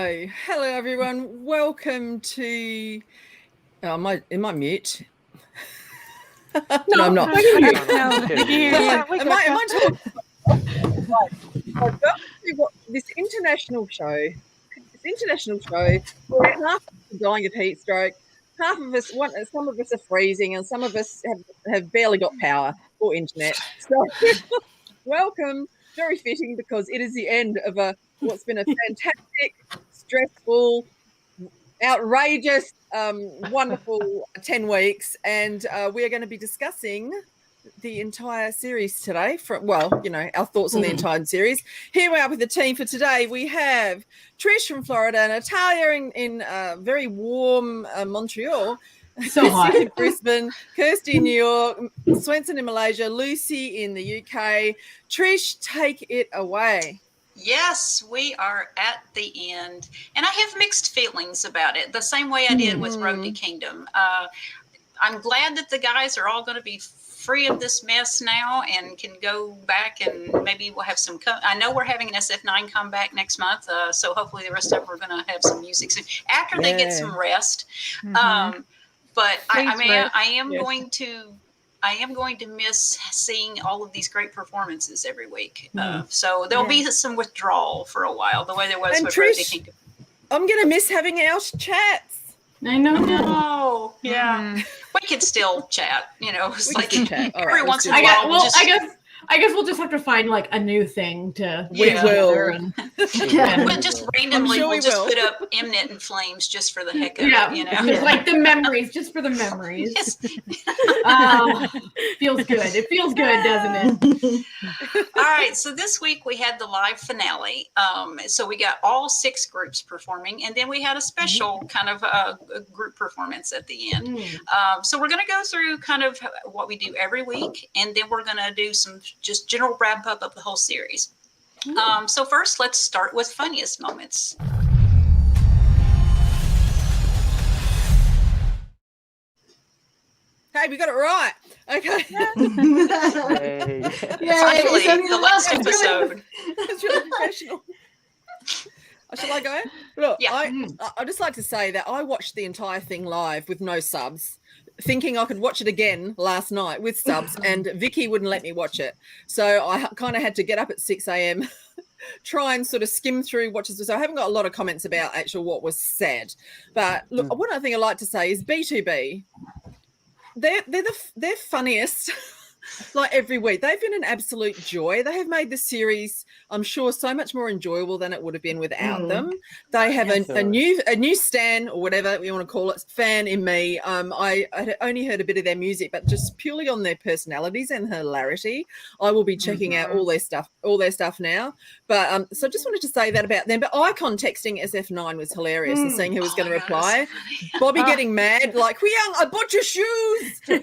Hello everyone. Welcome to. Oh, am I mute? No, I'm not. Am I talking? I've got to watch this international show. Where half of us are dying of heat stroke, half of us some of us are freezing, and some of us have barely got power or internet. So, welcome. Very fitting because it is the end of what's been a fantastic, stressful, outrageous, wonderful 10 weeks, and we are going to be discussing the entire series today. Our thoughts on the entire series. Here we are with the team for today. We have Trish from Florida, Natalia in very warm Montreal, so hot in Brisbane, Kirstie in New York, Swenson in Malaysia, Lucy in the UK. Trish, take it away. Yes, we are at the end, and I have mixed feelings about it, the same way I did with Road to Kingdom. I'm glad that the guys are all going to be free of this mess now and can go back, and maybe we'll have some. I know we're having an SF9 come back next month, so hopefully the rest of them are going to have some music soon after they get some rest. But I am going to miss seeing all of these great performances every week. So there'll be some withdrawal for a while, the way there was with Road to Kingdom. I'm going to miss having our chats. I know. Oh, yeah. We could still chat, It's like every once in a while. Well, I guess we'll just have to find like a new thing to. We will. But just randomly, we'll just put up Mnet and Flames just for the heck of it, Just like the memories, just for the memories. Yes. Feels good. It feels good, doesn't it? All right. So this week we had the live finale. So we got all 6 groups performing, and then we had a special kind of a group performance at the end. So we're going to go through kind of what we do every week, and then we're going to do some just general wrap up of the whole series. So first, let's start with funniest moments. Hey, we got it right. Okay. Finally, the last episode. It's really professional. Shall I go? Look, I'd just like to say that I watched the entire thing live with no subs, thinking I could watch it again last night with subs, and Vicky wouldn't let me watch it. So I kind of had to get up at 6 a.m., try and sort of skim through watches. So I haven't got a lot of comments about actual what was said. But look, one other thing I'd like to say is B2B, they're funniest. Like every week, they've been an absolute joy. They have made the series, I'm sure, so much more enjoyable than it would have been without them. They have a new stan, or whatever you want to call it, fan in me. I had only heard a bit of their music, but just purely on their personalities and hilarity, I will be checking out all their stuff now. But so I just wanted to say that about them. But Icon texting SF9 was hilarious, and seeing who was going to reply. Bobby getting mad, like, Huyang, I bought your shoes. So,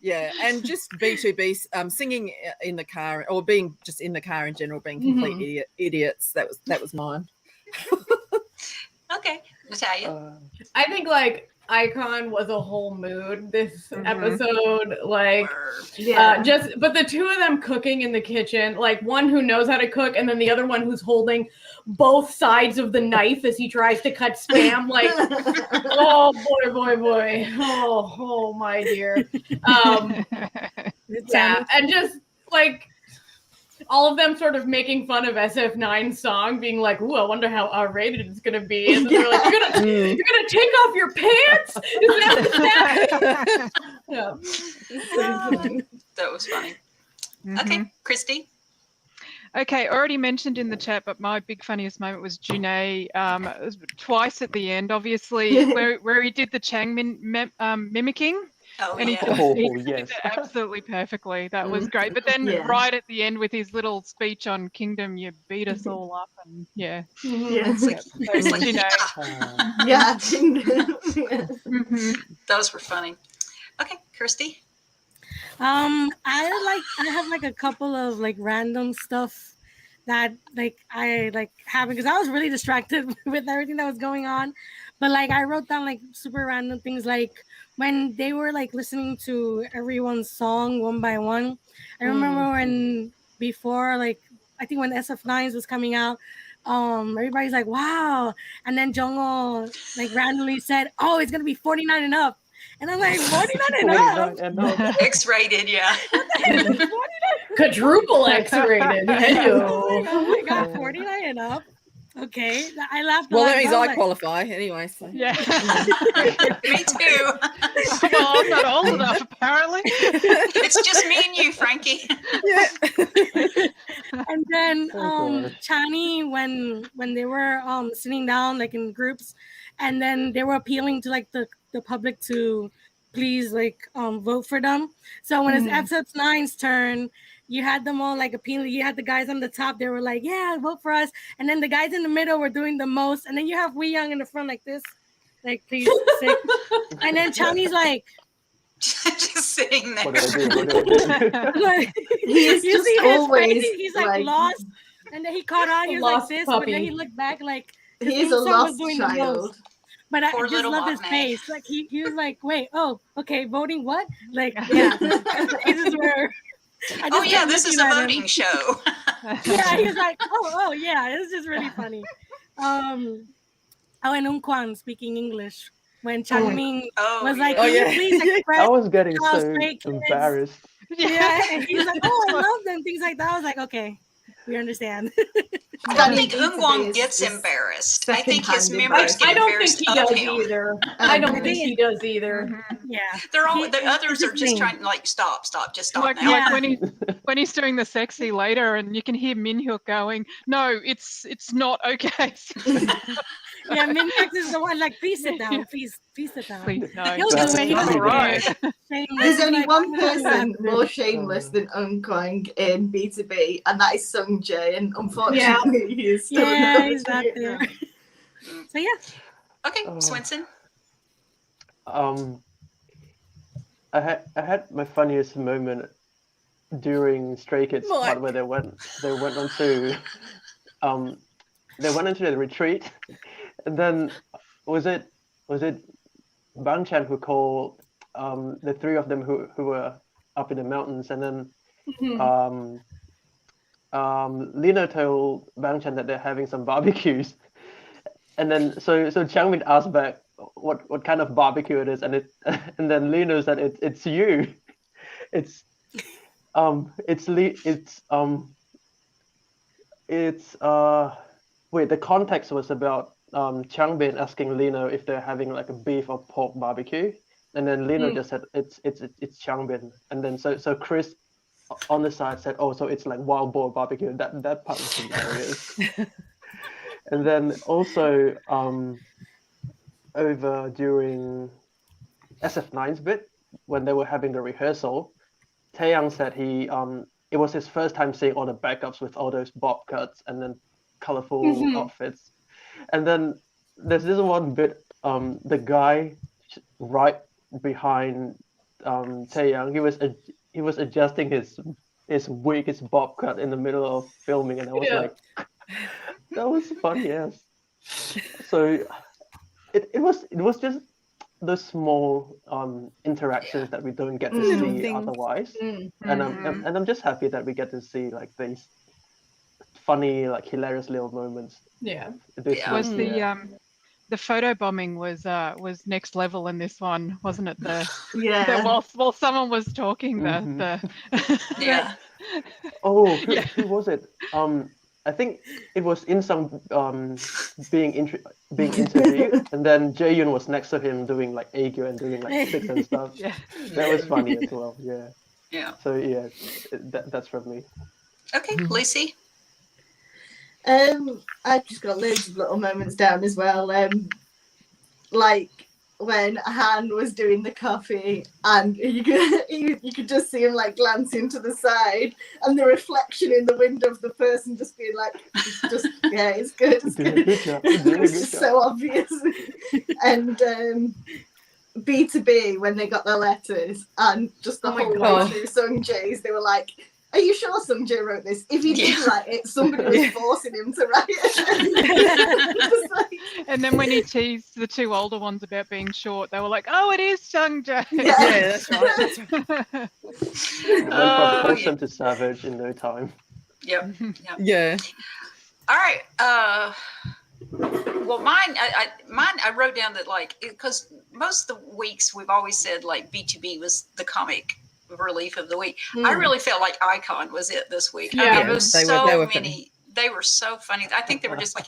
yeah, and just B2B singing in the car, or being just in the car in general, being complete idiots. That was mine. Okay, Natalia. I think like Icon was a whole mood this episode. Like, but the two of them cooking in the kitchen, like one who knows how to cook, and then the other one who's holding both sides of the knife as he tries to cut Spam. Like, oh boy. Oh my dear. And just like all of them sort of making fun of SF9's song, being like, "Ooh, I wonder how R-rated it's gonna be." And they're like, "You're gonna take off your pants?" Is that That was funny. Okay, Krysti. Okay, already mentioned in the chat, but my big funniest moment was Junae twice at the end, obviously, where he did the Chang mimicking. Oh, and he did it absolutely perfectly. That was great. But then right at the end with his little speech on Kingdom, you beat us all up, and those were funny. Okay, Kirstie. I have like a couple of like random stuff that like I like having, because I was really distracted with everything that was going on. But like I wrote down like super random things, like when they were like listening to everyone's song one by one. I remember when before, like I think when SF9's was coming out, everybody's like, wow. And then Jongo like randomly said, oh, it's gonna be 49 and up. And I'm like, 49 and up? X-rated, yeah. Quadruple X-rated. Oh my god, 49 and up. Okay, I laughed. Well, that means I qualify anyway. So. Yeah. Me too. Well, I'm not old enough, apparently. It's just me and you, Frankie. Yeah. And then Chani, when they were sitting down like in groups, and then they were appealing to like the public to please like vote for them. So when it's episode 9's turn, you had them all like appealing. You had the guys on the top, they were like, yeah, vote for us. And then the guys in the middle were doing the most. And then you have Wee Young in the front like this, like, please sit. And then Chani's like, just sitting there. What did I do? like, He's you just see his always face, he's like lost. And then he caught on, he was like this, puppy. but then he looked back like his He's a theme song was lost doing the child. most. But I Poor just little love his Mothman. face. Like he was like, wait, oh, okay, voting what? Like, yeah. This is where Oh yeah, this is a voting show. Yeah, he was like, oh yeah, it's just really funny. And Unquan speaking English when Changming was like, can you please express I was getting how so straight kids- embarrassed. Yeah, and he's like, oh, I love them, things like that. I was like, okay, we understand. I don't think Ungwang gets embarrassed. I think his second-hand members get I don't think embarrassed he of does him. either. I don't think he does either. Yeah, They're all He- the others it's are just his trying to like stop, just stop Like, now. like when he's doing the sexy later, and you can hear Minhyuk going, "No, it's not okay." yeah. Minhyuk is the one like, please sit down, please sit down. Please, no. He'll do That's it. He'll all do right. it. Shameless. There's only Like, one person more shameless than Unclang in B2B, and that is Sung Jae, and unfortunately he is still yeah, not he's not there. So yeah. Okay, Oh. Swenson. I had my funniest moment during Stray Kids What? part where they went onto the retreat, and then was it Bang Chan who called the three of them who were up in the mountains, and then Lino told Bang Chan that they're having some barbecues, and then so Changmin asked back what kind of barbecue it is, and then Lino said it's you, wait, the context was about Changbin asking Lino if they're having like a beef or pork barbecue, and then Lino just said it's Changbin, and then so Chris on the side said, oh, so it's like wild boar barbecue. That part was hilarious. And then also over during SF9's bit when they were having the rehearsal, Taeyang said it was his first time seeing all the backups with all those bob cuts and then colorful outfits. And then there's this one bit, the guy right behind Taeyang, he was adjusting his wig, his bob cut in the middle of filming, and I was like, that was funny, yes. So it was just the small interactions that we don't get to see things. otherwise, and I'm just happy that we get to see like these funny, like hilarious little moments. Yeah. Was the photo bombing was next level in this one, wasn't it? While someone was talking, Yeah. Who was it? I think it was Insung being interviewed, and then Jaehyun was next to him doing like aegyo and doing like sticks and stuff. Yeah. That was funny as well. Yeah. Yeah. So yeah, that's from me. Okay, Lucy. I've just got loads of little moments down as well. Like when Han was doing the coffee, and you could just see him like glancing to the side, and the reflection in the window of the person just being like, it's good. It's Doing a good. good job. Doing a It's good just job. so obvious. And B2B when they got their letters, and just the whole way through Sung Jae's, they were like, are you sure Sung Jae wrote this? If he did write it, somebody was forcing him to write it. And then when he teased the two older ones about being short, they were like, "Oh, it is Sung Jae." Yeah, that's right. Went from wholesome to savage in no time. Yep. Yeah. All right. Well, mine I wrote down that, like, because most of the weeks we've always said like B2B was the comic relief of the week. I really felt like Icon was it this week. Yeah. I mean, there was They so were many. funny. They were so funny. I think they were just like,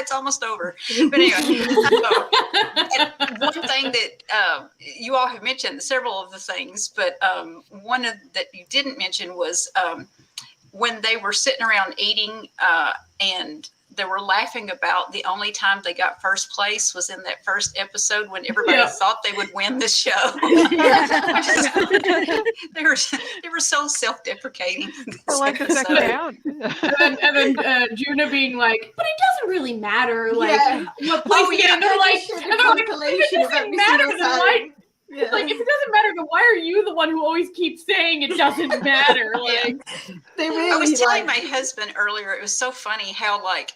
it's almost over. But anyway, one thing that you all have mentioned, several of the things, but one that you didn't mention was when they were sitting around eating and they were laughing about the only time they got first place was in that first episode when everybody thought they would win the show. they were so self-deprecating. I like the second out. and then Juna being like, but it doesn't really matter. Like, what place Oh, you get, and they're like, compilation it of doesn't every matter. single Then time. why? Yeah. Like, if it doesn't matter, then why are you the one who always keeps saying it doesn't matter? Like, They really I was telling like, my husband earlier, it was so funny how, like,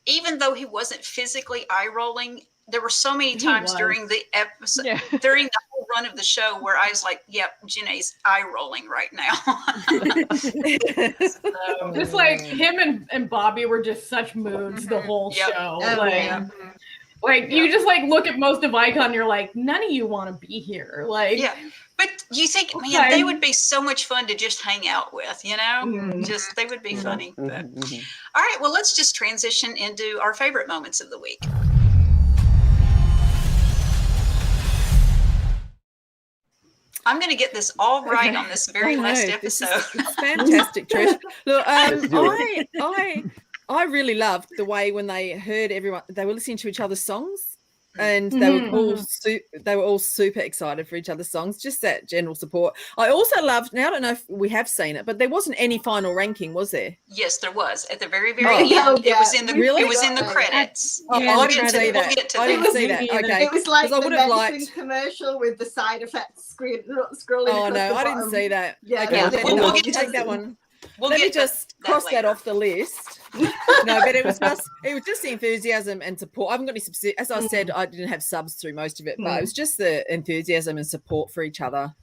even though he wasn't physically eye rolling, there were so many times during the episode, during the whole run of the show, where I was like, "Yep, Janae's eye rolling right now." So, just like him and Bobby were just such moods the whole show. Like you just like look at most of Icon, you're like, none of you want to be here. Like, but you think, man, they would be so much fun to just hang out with, you know? Just they would be funny. But. All right, well, let's just transition into our favorite moments of the week. I'm going to get this all right on this very last episode. It's fantastic, Trish. Look, I really loved the way when they heard everyone, they were listening to each other's songs, and they were all super excited for each other's songs. Just that general support. I also loved. Now I don't know if we have seen it, but there wasn't any final ranking, was there? Yes, there was at the very end. It was in the Really? It was in the credits. I didn't see that. I didn't see that. Okay, it was like I the would have medicine liked commercial with the side effects scrolling. Oh no, I didn't see that. Yeah, okay, yeah. then We'll I'll get to take that one. We'll Let get me just cross that off the list. No, but it was just the enthusiasm and support. I haven't got any subs. As I said, I didn't have subs through most of it, but it was just the enthusiasm and support for each other.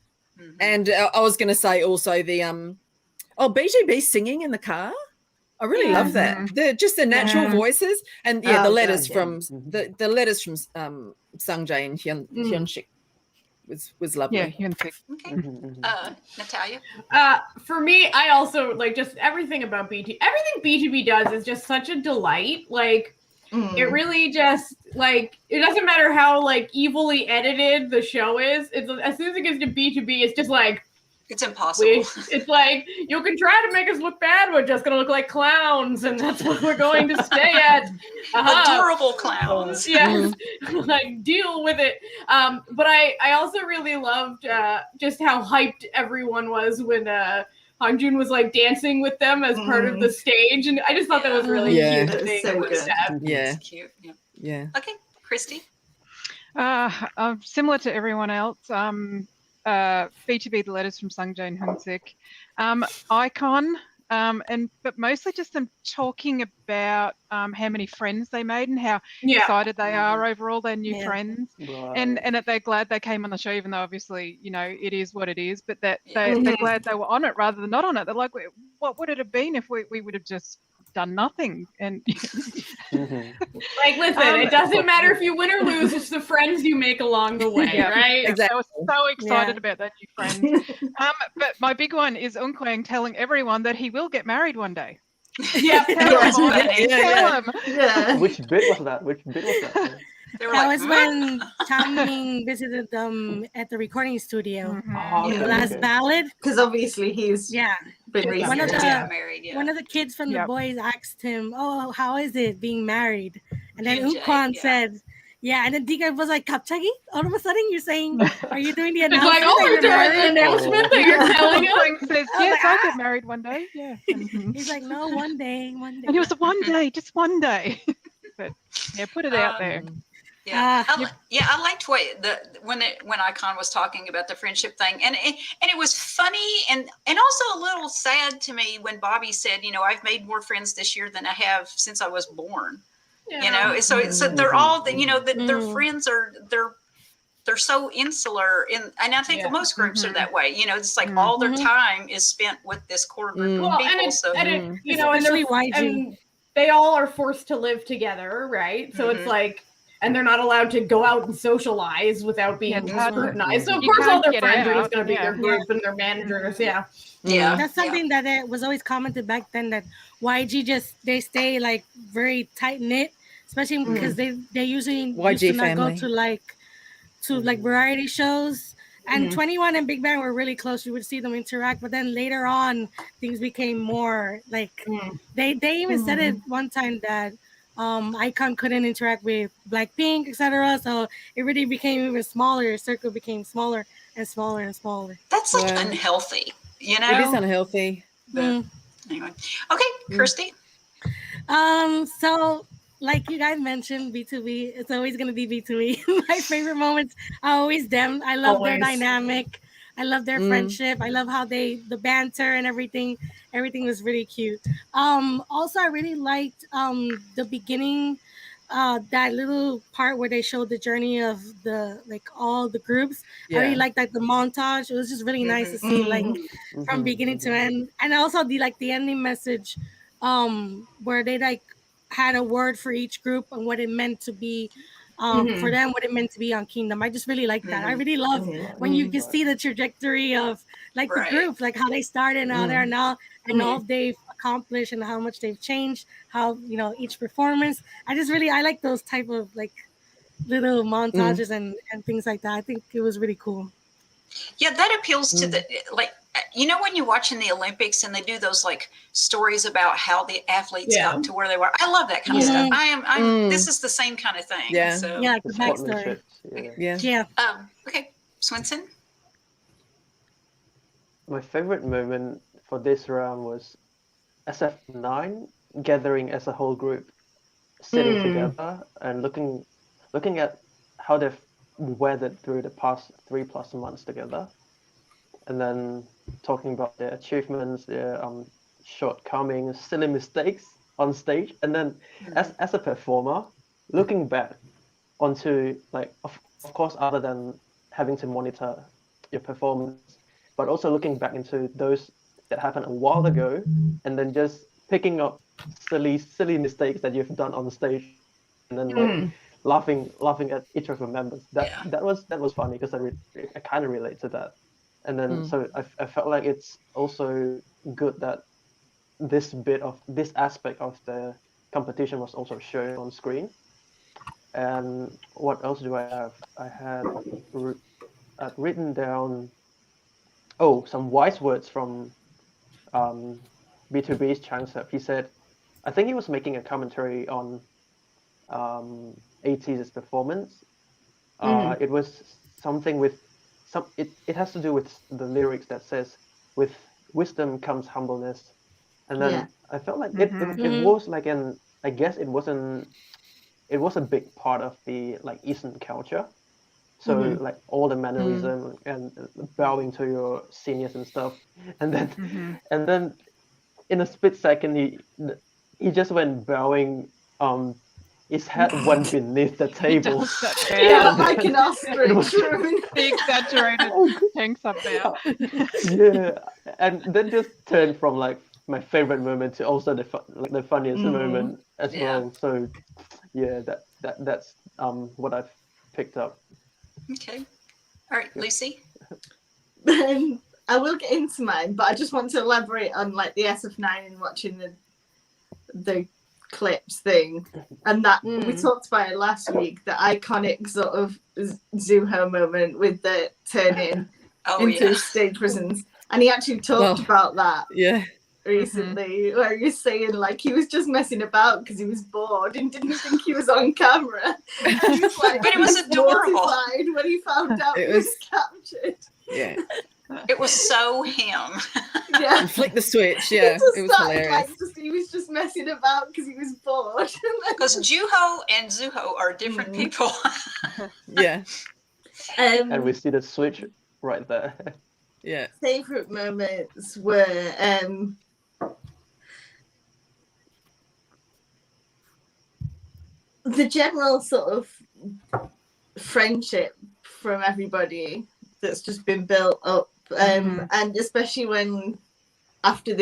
And I was going to say also the BGB singing in the car. I really love that. The natural voices and the letters from the letters from Sungjae and Hyunshik was lovely. Yeah, Hyunshik. Okay. Natalia? For me, I also like just everything about BT. Everything BTB does is just such a delight. Like, it really just like it doesn't matter how like evilly edited the show is. It's as soon as it gets to B2B, it's just like it's impossible. It's like you can try to make us look bad. We're just gonna look like clowns, and that's what we're going to stay at. Adorable clowns. Yes, like deal with it. But I also really loved just how hyped everyone was when Hangjun was like dancing with them as part of the stage, and I just thought that was really cute. That they so would good. step. It's cute. Yeah. Okay, Krysti. Similar to everyone else. B2B, the letters from Sungjae and Hyunshik. Icon, but mostly just them talking about how many friends they made and how excited they are over all their new friends. And that they're glad they came on the show, even though obviously, you know, it is what it is, but that they're glad they were on it rather than not on it. They're like, what would it have been if we would have just done nothing? And like, listen, it doesn't matter if you win or lose, it's the friends you make along the way, right? Exactly. I was so excited about that new friend. But my big one is Unkwang telling everyone that he will get married one day. Yeah. Tell him. Which bit was that? That was when Tamming visited them at the recording studio. The last ballad. Because obviously he's been recently married. One of the kids from the boys asked him, "Oh, how is it being married?" And then Unkwang said, "Yeah." And then Diga was like, "Kapchagi, all of a sudden you're saying, are you doing the It's announcement?" like, oh, you're doing the announcement that you're telling us. Unkwang says, "Yes, I'll get married one day." Yeah. He's like, "No, one day." And he was one day, just one day. But put it out there. I liked when Icon was talking about the friendship thing, and it was funny and also a little sad to me when Bobby said, you know, I've made more friends this year than I have since I was born. You know, so they're all, you know, their friends are they're so insular, and I think most groups are that way. You know, it's like all their time is spent with this core group of people. And you know, they all are forced to live together, right? So it's like, and they're not allowed to go out and socialize without being scrutinized. So of course all their friends are just going to be their group and their managers. Yeah. That's something that it was always commented back then, that YG they stay like very tight knit, especially because they usually used to not go to like variety shows. And 21 and Big Bang were really close. You would see them interact, but then later on things became more like they even said it one time that Icon couldn't interact with Blackpink, etc. So it really became even smaller. Your circle became smaller and smaller and smaller. That's like unhealthy, you know? It is unhealthy. But anyway. Okay, Kirstie. So like you guys mentioned, B2B, it's always going to be B2B. My favorite moments are always them. I love their dynamic. I love their friendship. I love how the banter and everything was really cute. Also, I really liked the beginning, that little part where they showed the journey of all the groups. I really liked the montage. It was just really nice to see from beginning to end. And also the ending message, where they had a word for each group and what it meant to be for them, what it meant to be on Kingdom. I just really like that. I really love when you can see the trajectory of the group, like how they started and how they are now, and all they've accomplished and how much they've changed, how each performance. I like those type of little montages and things like that. I think it was really cool. Yeah, that appeals to the when you're watching the Olympics and they do those stories about how the athletes got to where they were. I love that kind of stuff. This is the same kind of thing. Yeah. So. Yeah, the backstory. Yeah. Okay, Swenson. My favorite moment for this round was SF9 gathering as a whole group, sitting together and looking at how they've weathered through the past 3+ months together, and then talking about their achievements, their shortcomings, silly mistakes on stage, and then as a performer, looking back onto of course, other than having to monitor your performance, but also looking back into those that happened a while ago, and then just picking up silly mistakes that you've done on stage, and then laughing at each of your members. That was funny because I kind of relate to that. And then so I felt like it's also good that this aspect of the competition was also shown on screen. And what else do I have? I had written down some wise words from B2B's Changsep. He said, I think he was making a commentary on ATEEZ's performance. It was something with it has to do with the lyrics that says, with wisdom comes humbleness. And then I felt like it was I guess it was a big part of the Eastern culture. So all the mannerism and bowing to your seniors and stuff. And then in a split second he just went bowing, his head went beneath the table. Like an ostrich. The exaggerated tanks up there. Yeah, and then just turned from my favorite moment to also the funniest moment as well. So yeah, that's what I've picked up. Okay, all right, Lucy. I will get into mine, but I just want to elaborate on the SF9 and watching the clips thing, and that we talked about it last week, the iconic sort of Zuho moment with the turning into stage presence, and he actually talked about that recently, where he was saying he was just messing about because he was bored and didn't think he was on camera, and he was but it was adorable when he found out he was captured. It was so him. And flick the switch. It was hilarious. He was just messing about because he was bored. Because Juho and Zuho are different people. And we see the switch right there. Favorite moments were the general sort of friendship from everybody that's just been built up, and especially when after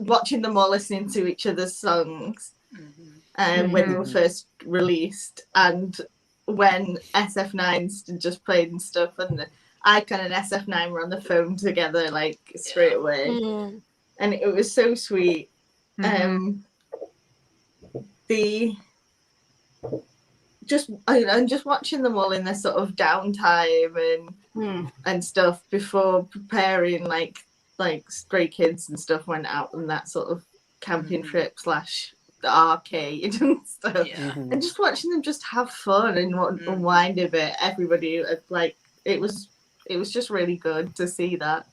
watching them all listening to each other's songs when they were first released, and when SF9s just played and stuff, and the Icon and SF9 were on the phone together like straight away, and it was so sweet. Just watching them all in their sort of downtime and stuff before preparing like Stray Kids and stuff went out on that sort of camping trip / the arcade and stuff, and just watching them just have fun and unwind a bit. Everybody, like, it was just really good to see that.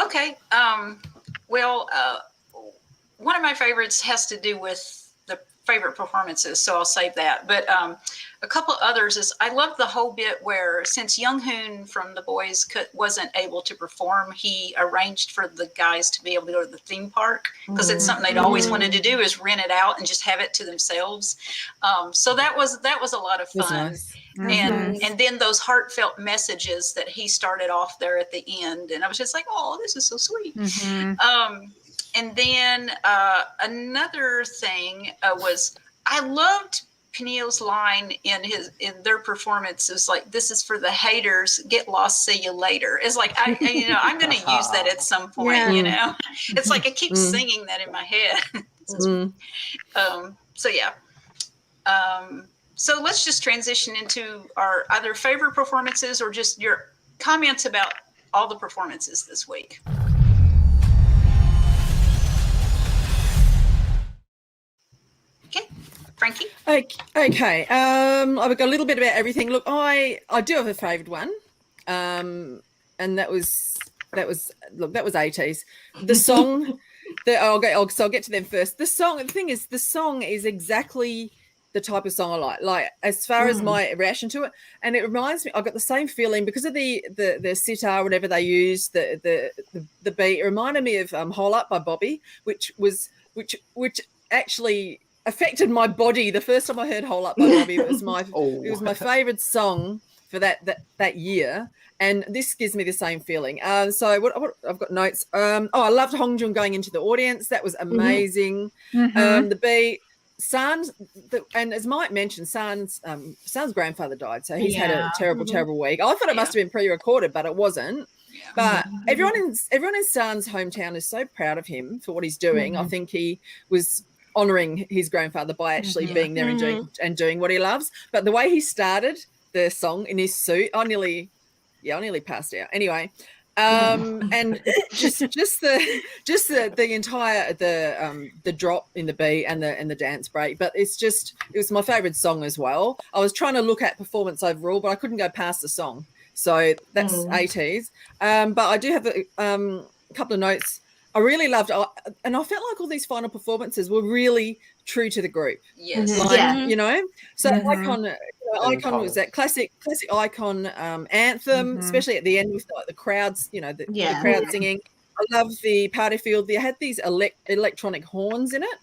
Okay. Well, one of my favorites has to do with the favorite performances, so I'll save that. But a couple others is I love the whole bit where, since Young Hoon from The Boys wasn't able to perform, he arranged for the guys to be able to go to the theme park, because it's something they'd always wanted to do, is rent it out and just have it to themselves. So that was a lot of fun. Nice. And then those heartfelt messages that he started off there at the end, and I was just like, oh, this is so sweet. And then another thing was, I loved Peniel's line in their performances, like, "This is for the haters. Get lost. See you later." It's like, I'm going to use that at some point. It's like I keep singing that in my head. So let's just transition into our either favorite performances or just your comments about all the performances this week. Okay, Frankie. Okay. I've got a little bit about everything. Look, I do have a favourite one, and that was 80s. The song. I'll get to them first. The thing is, the song is exactly the type of song I like. Like, as far as my reaction to it, and it reminds me, I got the same feeling because of the sitar, whatever they used, the beat. It reminded me of "Hole Up" by Bobby, which actually affected my body. The first time I heard "Hole Up" by Bobby, it was my favorite song for that year, and this gives me the same feeling. So what I've got notes. I loved Hong Jun going into the audience. That was amazing. The beat. San's, and as Mike mentioned, San's grandfather died, so he's had a terrible week. I thought it must have been pre-recorded, but it wasn't. But everyone in San's hometown is so proud of him for what he's doing. I think he was honouring his grandfather by actually being there and doing what he loves. But the way he started the song in his suit, I nearly passed out. Anyway, and just the entire the drop in the beat and the dance break. But it was my favourite song as well. I was trying to look at performance overall, but I couldn't go past the song. So that's 80s. But I do have a couple of notes. I really loved, and I felt like all these final performances were really true to the group. Yes. So Icon was that classic Icon anthem, especially at the end with the crowds, the crowd singing. I love the party field. They had these electronic horns in it,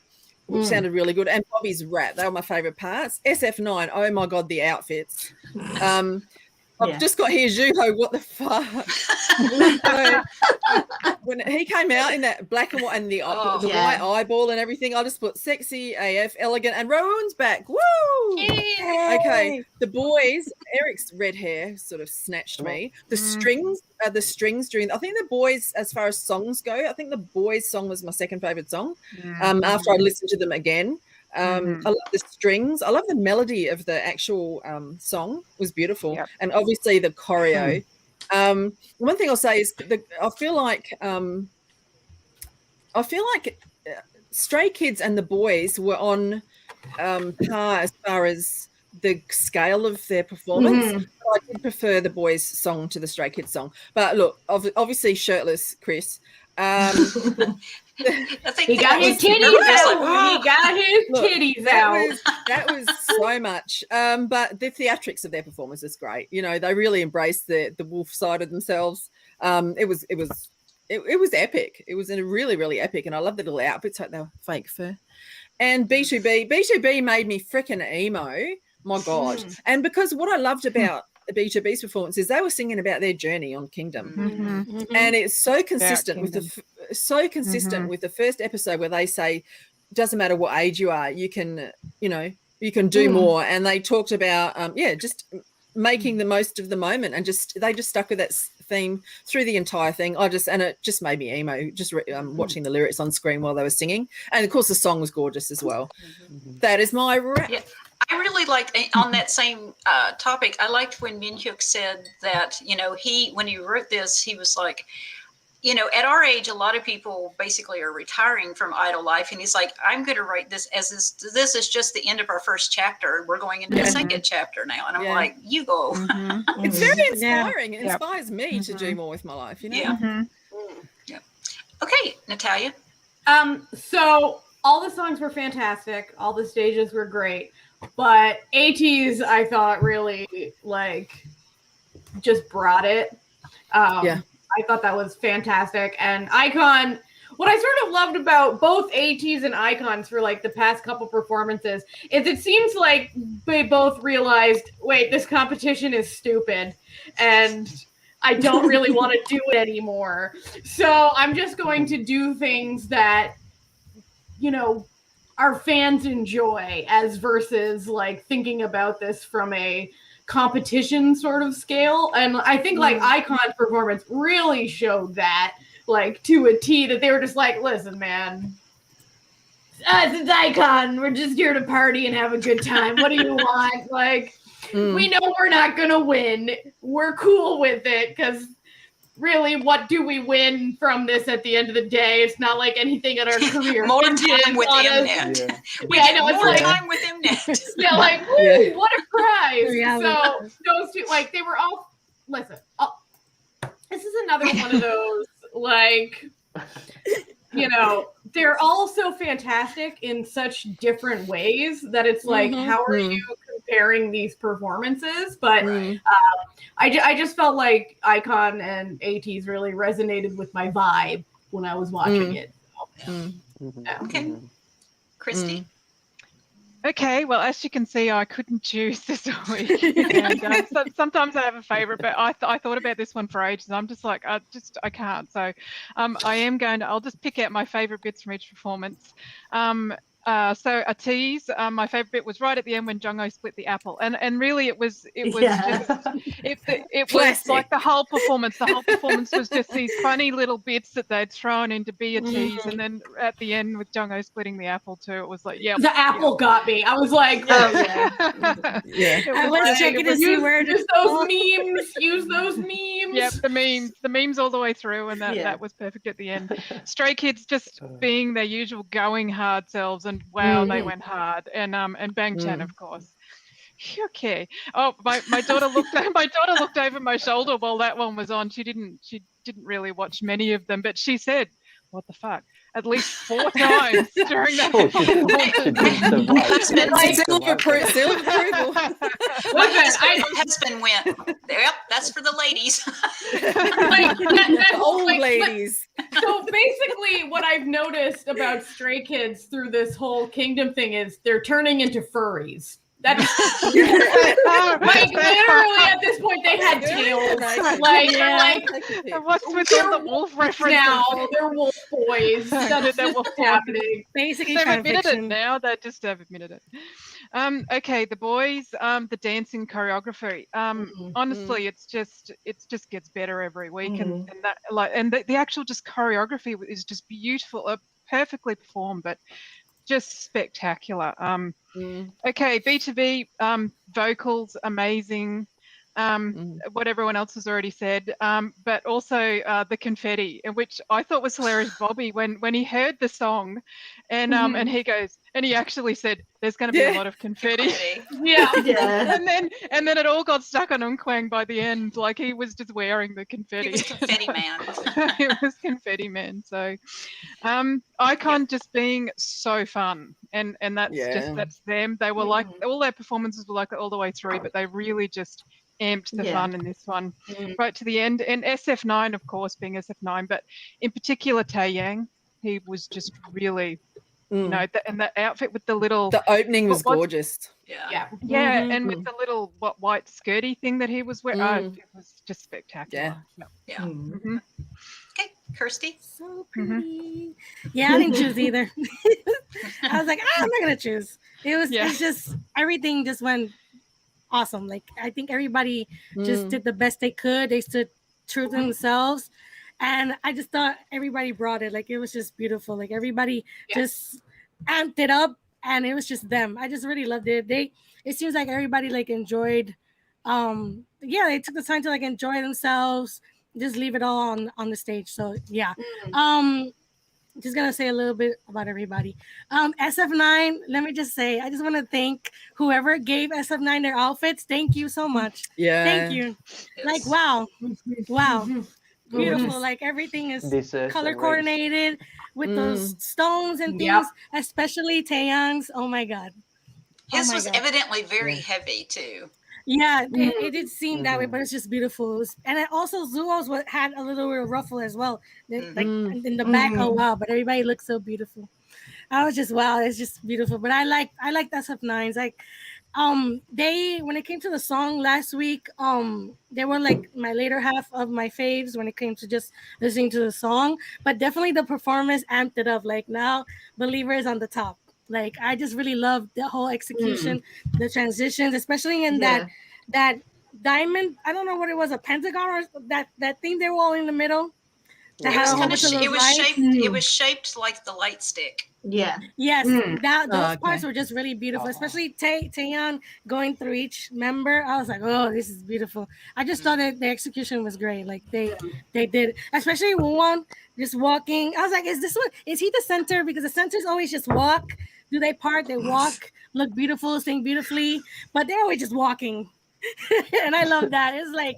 which sounded really good. And Bobby's rap, they were my favourite parts. SF9, oh my God, the outfits. I've just got here, Juho, what the fuck? When he came out in that black and white and the white eyeball and everything, I just put sexy AF, elegant, and Rowan's back. Woo! Yeah. Okay, the boys, Eric's red hair sort of snatched me. The strings during, I think the boys, as far as songs go, I think the boys' song was my second favourite song. After I listened to them again. I love the strings. I love the melody of the actual song. It was beautiful. And obviously the choreo. One thing I'll say is I feel like Stray Kids and the boys were on par as far as the scale of their performance. I did prefer the boys' song to the Stray Kids song. But look, obviously shirtless Chris. I think he got his titties out. He got his titties out. That was so much. But the theatrics of their performance is great. They really embraced the wolf side of themselves. It was epic. It was really, really epic. And I love the little outfits, like they were fake fur. And B2B made me freaking emo. My God. And because what I loved about B2B's performance is they were singing about their journey on Kingdom, and it's so consistent with the first episode where they say, doesn't matter what age you are, you can, you know, you can do more. And they talked about, just making the most of the moment, and they just stuck with that theme through the entire thing. And it just made me emo, just watching the lyrics on screen while they were singing. And of course the song was gorgeous as well. That is my wrap. Yeah. I really liked, on that same topic, I liked when Min-hyuk said that, you know, when he wrote this, he was like, you know, at our age, a lot of people basically are retiring from idol life. And he's like, I'm going to write this as this is just the end of our first chapter. We're going into the second chapter now. And I'm like, you go. It's very inspiring. It inspires me to do more with my life, you know? Yeah. Okay, Natalia. So all the songs were fantastic. All the stages were great. But ATEEZ, I thought, really, like, just brought it. I thought that was fantastic. And iKON, what I sort of loved about both ATEEZ and iKON for, like, the past couple performances is it seems like they both realized, wait, this competition is stupid. And I don't really want to do it anymore. So I'm just going to do things that, you know, our fans enjoy, as versus like thinking about this from a competition sort of scale. And I think like iKON's performance really showed that, like, to a T, that they were just like, listen, man, it's iKON, we're just here to party and have a good time. What do you want? Like, we know we're not gonna win. We're cool with it, because really, what do we win from this at the end of the day? It's not like anything in our career. More time with Mnet. Yeah, I know. It's more like, time with Mnet. Yeah, like, woo, what a prize. So those two, like, they were all, listen, this is another one of those, like, you know, they're all so fantastic in such different ways that it's like, how are you comparing these performances? But I just felt like iKON and ATEEZ really resonated with my vibe when I was watching it. So, Okay. Krysti? Okay, well, as you can see, I couldn't choose this week. And, sometimes I have a favorite, but I thought about this one for ages. I'm just like, I can't. So I'll just pick out my favorite bits from each performance. So a tease. My favorite bit was right at the end when Jungho split the apple, and really it was was like the whole performance. The whole performance was just these funny little bits that they'd thrown in to be a tease, and then at the end with Jungho splitting the apple too, it was like, the apple got me. I was like, I was checking to see where use those memes. Use those memes. Yep, the memes all the way through, and that was perfect at the end. Stray Kids just being their usual going hard selves, and wow, they went hard, and Bang Chan, of course. Okay. Oh, my daughter looked over my shoulder while that one was on. She didn't really watch many of them, but she said, "What the fuck?" at least 4 times during that. Husband went, yep, that's for the ladies. Old ladies. So basically what I've noticed about Stray Kids through this whole Kingdom thing is they're turning into furries. That's like literally at this point they had tails. What's with all the wolf references? Now they're wolf boys. That's wolf happening. Basically, they've admitted it now. They just have admitted it. Okay, the boys, the dancing choreography. Honestly, it just gets better every week, and the actual just choreography is just beautiful, perfectly performed, but just spectacular. Okay, B2B, vocals, amazing. What everyone else has already said, but also the confetti, which I thought was hilarious. Bobby, when he heard the song, and he goes, and he actually said, "There's going to be a lot of confetti." Yeah. And then it all got stuck on Unkwang by the end. Like he was just wearing the confetti. He was confetti man. It was confetti man. So, iKON just being so fun, and that's them. They were like all their performances were like all the way through, but they really just amped the fun in this one right to the end. And SF9, of course, being SF9, but in particular Taeyang, he was just really You know, and the outfit with the little... The opening was gorgeous. Yeah. And with the little white skirty thing that he was wearing, it was just spectacular. Yeah. Okay, Kirstie. So pretty. Yeah, I didn't choose either. I was like, I'm not gonna choose. It's just everything just went awesome. Like I think everybody just did the best they could. They stood true to themselves. And I just thought everybody brought it. Like it was just beautiful. Like everybody just amped it up, and it was just them. I just really loved it. It seems like everybody like enjoyed. They took the time to like enjoy themselves. Just leave it all on the stage. So yeah. Just gonna say a little bit about everybody. SF9. Let me just say, I just want to thank whoever gave SF9 their outfits. Thank you so much. Yeah. Thank you. Yes. Like wow. Beautiful. Like everything is color coordinated with those stones and things, especially Taeyang's. Oh my god. His was evidently very heavy too. Yeah, it did seem that way, but it's just beautiful. And then also Zuo's had a little bit of ruffle as well, like in the back. Oh wow! But everybody looks so beautiful. I was just wow, it's just beautiful. But I like SF9's. Like, when it came to the song last week, they were like my later half of my faves when it came to just listening to the song. But definitely the performance amped it up. Like now, Believer is on the top. Like I just really loved the whole execution, the transitions, especially in that diamond. I don't know what it was, a pentagon or that thing they were all in the middle. It was shaped like the light stick. Yeah. Yes, those parts were just really beautiful, especially Taeyang going through each member. I was like, oh, this is beautiful. I just thought that the execution was great. Like they did, especially one just walking. I was like, is he the center? Because the centers always just walk, do they part, they walk, look beautiful, sing beautifully, but they're always just walking. And I love that. It's like,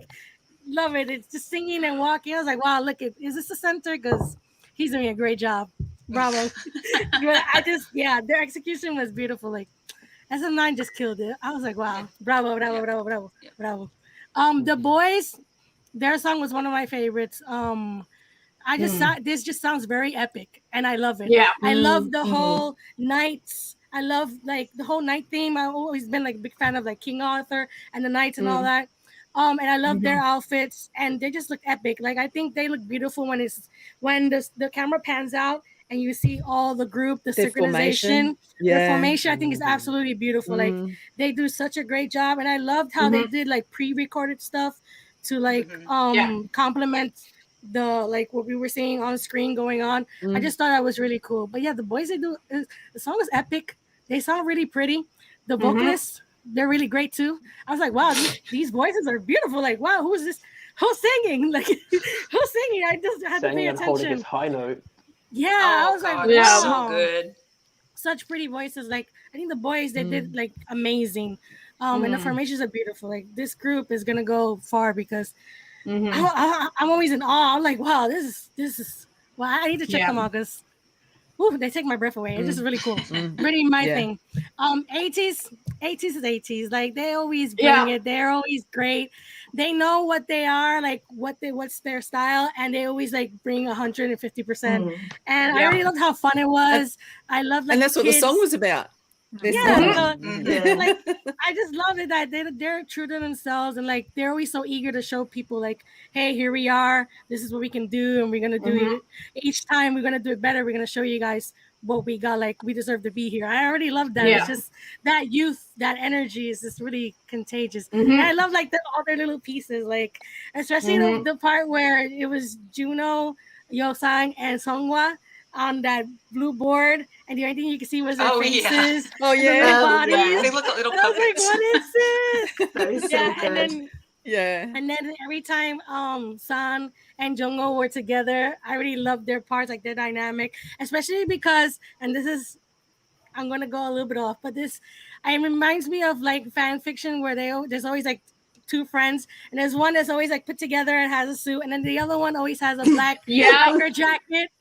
love it. It's just singing and walking. I was like, wow, is this the center? Because he's doing a great job. Bravo. Their execution was beautiful. Like SM9 just killed it. I was like, wow, bravo. The boys, their song was one of my favorites. This just sounds very epic, and I love it. Yeah, I love the whole nights. I love like the whole night theme. I've always been like a big fan of like King Arthur and the Knights and all that. And I love their outfits, and they just look epic. Like I think they look beautiful when the camera pans out and you see all the group, the synchronization, the formation. I think is absolutely beautiful. Like they do such a great job, and I loved how they did like pre-recorded stuff to like complement the like what we were seeing on screen going on. I just thought that was really cool. But yeah, the boys the song was epic. They sound really pretty. The vocalists, they're really great too. I was like, wow, these voices are beautiful. Like, wow, who's this? Who's singing? Like, who's singing? I just had to pay attention. Holding his high note. Yeah, I was like, wow, so good. Such pretty voices. Like, I think the boys they did like amazing. And the formations are beautiful. Like, this group is gonna go far because I'm always in awe. I'm like, wow, this is. Well, I need to check them out because. Ooh, they take my breath away. It's just really cool. Really my thing. 80s is 80s. Like they always bring it. They're always great. They know what they are, like what's their style, and they always like bring 150%. And I really loved how fun it was. I love like, and that's what the song was about. Like, I just love it that they're true to themselves, and like they're always so eager to show people like, hey, here we are, this is what we can do, and we're gonna do it each time. We're gonna do it better. We're gonna show you guys what we got. Like, we deserve to be here. I already love that. It's just that youth, that energy is just really contagious. And I love like all their little pieces, like especially the part where it was Juno, Yosang, and Songhwa on that blue board, and the only thing you can see was their faces. Their bodies. They look like little puppets. I was like, what is this? That is so good. And then every time San and Jungho were together, I really loved their parts, like their dynamic, especially because, and this is, I'm gonna go a little bit off, but it reminds me of like fan fiction where there's always like two friends, and there's one that's always like put together and has a suit, and then the other one always has a black biker jacket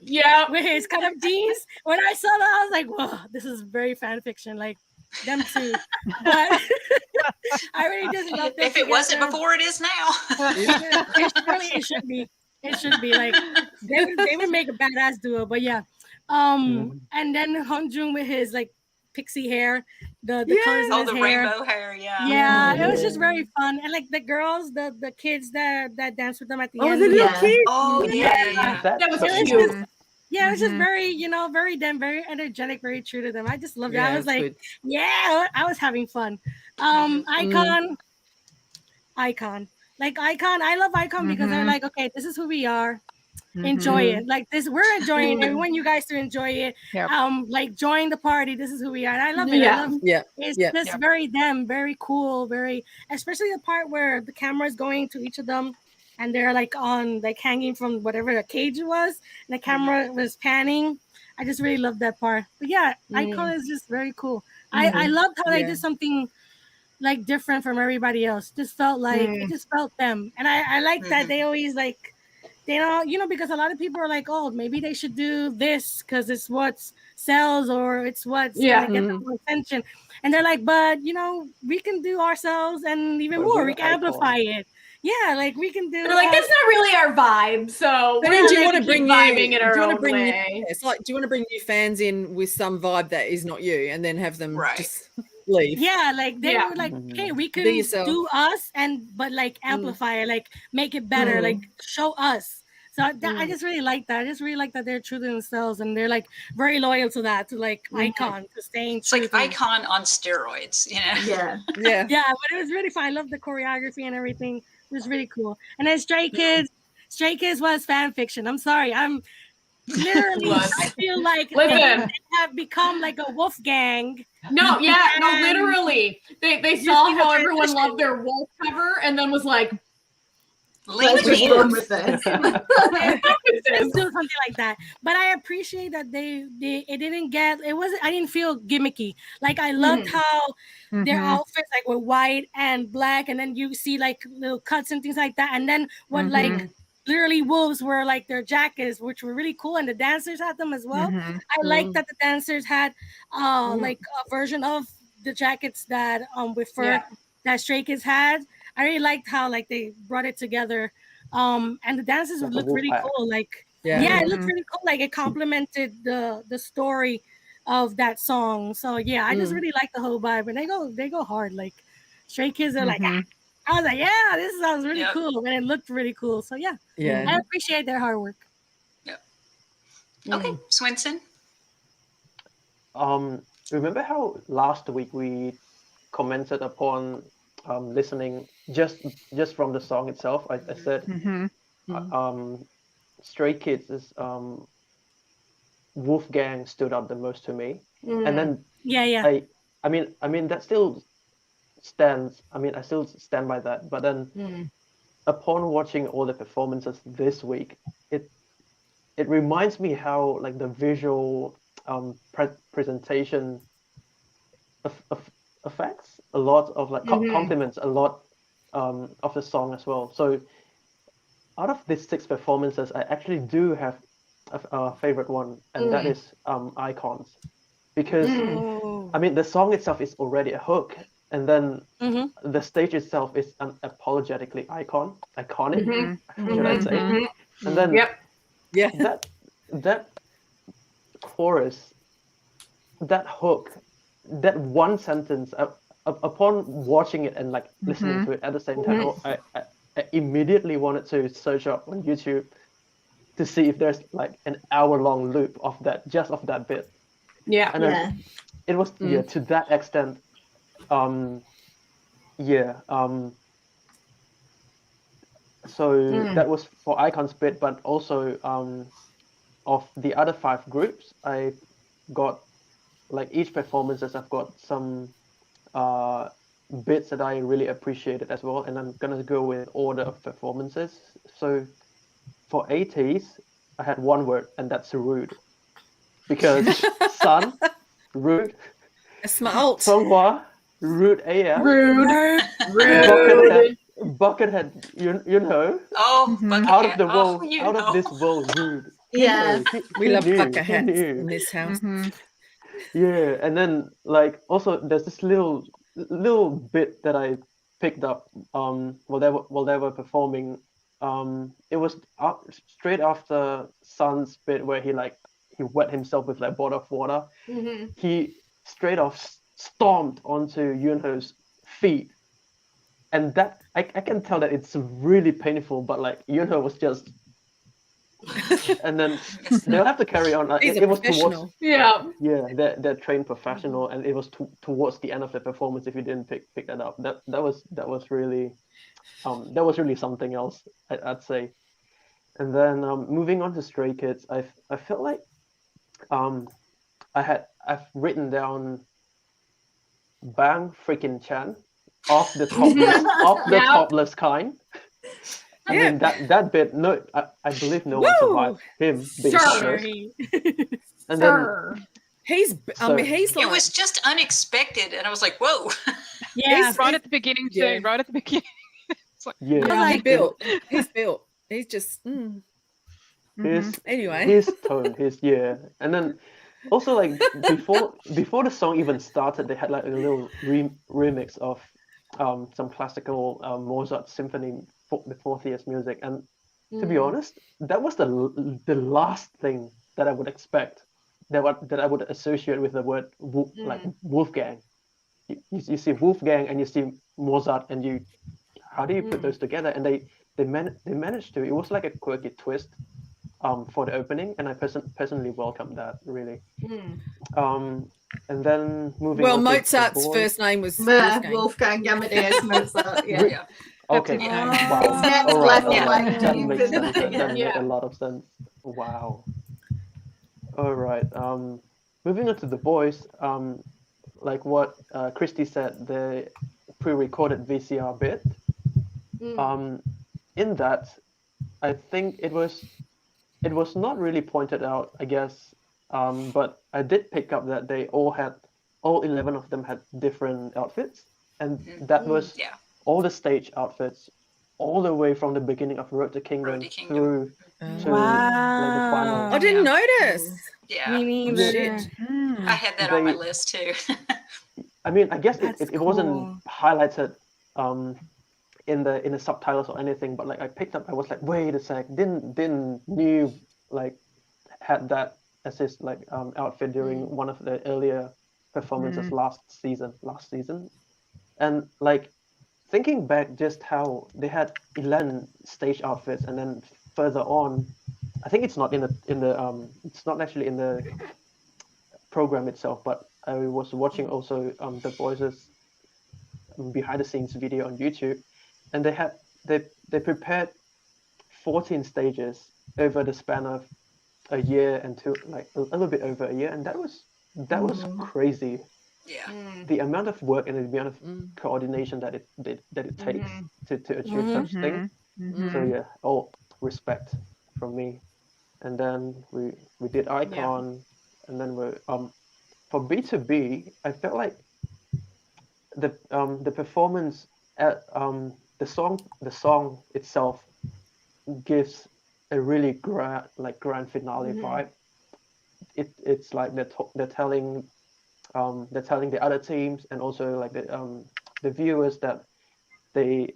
with his cut up jeans. When I saw that, I was like, whoa, this is very fan fiction, like them two. But I really just love them. If it wasn't before, it is now. It should be like they would make a badass duo. But yeah, And then Hunjun with his like pixie hair, the colors in Oh, his the hair. rainbow hair, yeah. Yeah, it was just very fun. And like the girls, the kids that danced with them at the end. the little Yeah. kids. Oh, yeah. That was It was cute. just, yeah, it was just very, very them, very energetic, very true to them. I just loved it. I was like, good. yeah, I was having fun. Icon. Like Icon, I love Icon because they're like, okay, this is who we are. Enjoy it. Like this, we're enjoying it. We want you guys to enjoy it. Yep. Like join the party. This is who we are. And I love it. I love it's just very them, very cool, very especially the part where the camera is going to each of them and they're like on like hanging from whatever the cage was, and the camera was panning. I just really love that part. But yeah, Icon is just very cool. I loved how they did something like different from everybody else. Just felt like it just felt them. And I like that they always like they don't, because a lot of people are like, oh, maybe they should do this because it's what sells or it's what's gonna get them more attention. And they're like, but we can do ourselves and even more. We can amplify it. Yeah, like we can do. They're like, that's not really our vibe. So But then do you want to bring vibing in our do you want own to bring way? it's like, do you want to bring new fans in with some vibe that is not you, and then have them Right. just leave? Yeah, like they were like, hey, we can do us but like amplify it, like make it better, like show us. So I just really like that. I just really like that they're true to themselves and they're like very loyal to that, to like Icon, to staying It's true. like Icon on steroids, Yeah. Yeah, but it was really fun. I love the choreography and everything. It was really cool. And then Stray Kids was fan fiction. I'm sorry. I'm literally, I feel like they have become like a wolf gang. No, literally. They saw how everyone loved their wolf cover and then was like, let's just run with this. Let's do something like that. But I appreciate that it didn't get, I didn't feel gimmicky. Like I loved how their outfits like were white and black, and then you see like little cuts and things like that. And then what like literally wolves were like their jackets, which were really cool, and the dancers had them as well. I like that the dancers had like a version of the jackets that with fur that Stray Kids had. I really liked how like they brought it together, and the dances would look really cool. Like it looked really cool. Like it complemented the story of that song. So yeah, I just really like the whole vibe, and they go hard. Like Stray Kids are like, I was like, yeah, this sounds really cool, and it looked really cool. So yeah, I appreciate their hard work. Yep. Okay, Swenson. Remember how last week we commented upon listening just from the song itself? I said Stray Kids is Wolfgang stood out the most to me, and then I mean that still stands. I mean I still stand by that. But then upon watching all the performances this week, it reminds me how like the visual presentation affects a lot of like complements a lot of the song as well. So out of these 6 performances, I actually do have a favorite one, and that is Icons, because I mean the song itself is already a hook, and then the stage itself is unapologetically iconic, should I say? And then that chorus, that hook, that one sentence, upon watching it and like listening to it at the same time, I immediately wanted to search up on YouTube to see if there's like an hour-long loop of that bit. Yeah. And then it was to that extent. So that was for Icon's bit, but also of the other 5 groups, I got like each performances. I've got some bits that I really appreciated as well, and I'm gonna go with order of performances. So for ATs, I had one word, and that's rude, because Sun, rude, smart, Songhua, rude AF, Buckethead, you know, out of the world, out of this world, rude. Yeah, we love Buckethead in this house. Yeah, and then like also there's this little bit that I picked up while they were performing. It was straight after Sun's bit where he wet himself with like a bottle of water. Mm-hmm. He straight off stomped onto Yunho's feet, and that I can tell that it's really painful. But like Yunho was just, and then they'll have to carry on. He's It a was towards, professional. Yeah. yeah, they're trained professional, and it was towards the end of the performance. If you didn't pick that up, that was really something else, I'd say. And then moving on to Stray Kids, I felt like I've written down Bang freaking Chan off the topless kind. I mean that bit. No, I believe no one survived him being topless. And then he's like, it was just unexpected, and I was like, whoa. Yeah, He's right at the beginning too. Yeah. Right at the beginning. It's like, yeah, he's built. He's just anyway. His tone, and then also like before the song even started, they had like a little remix of some classical Mozart symphony, the 40th music, and to be honest, that was the last thing that I would expect, that I would associate with the word like Wolfgang. You see Wolfgang and you see Mozart, and how do you put those together? And they managed to. It was like a quirky twist for the opening, and I personally welcomed that, really. And then moving on Mozart's to first name was Wolfgang Amadeus Mozart. Yeah. Okay. Yeah. Wow. Next All right. level, That makes sense. That Yeah. made a lot of sense. Wow. All right. Moving on to the boys. Like what Krysti said, the pre-recorded VCR bit. In that, I think it was not really pointed out, I guess, but I did pick up that they all 11 of them had different outfits, and that was all the stage outfits, all the way from the beginning of Road to Kingdom through to like the final. I didn't notice. Yeah. Me neither. Shit. I had that on my list too. I mean, I guess it cool. wasn't highlighted in the subtitles or anything, but like I picked up, I was like, wait a sec, didn't New like had that as his like outfit during one of the earlier performances last season, and like thinking back just how they had 11 stage outfits, and then further on, I think it's not in the it's not actually in the program itself, but I was watching also the Voices behind the scenes video on YouTube, and they prepared 14 stages over the span of a year and a little bit over a year, and that was crazy. Yeah. The amount of work and the amount of coordination that it takes to achieve such things. So yeah, all respect from me. And then we did Icon, and then we for B2B, I felt like the performance at the song itself gives a really grand finale vibe. It's like they're telling the other teams and also like the viewers that it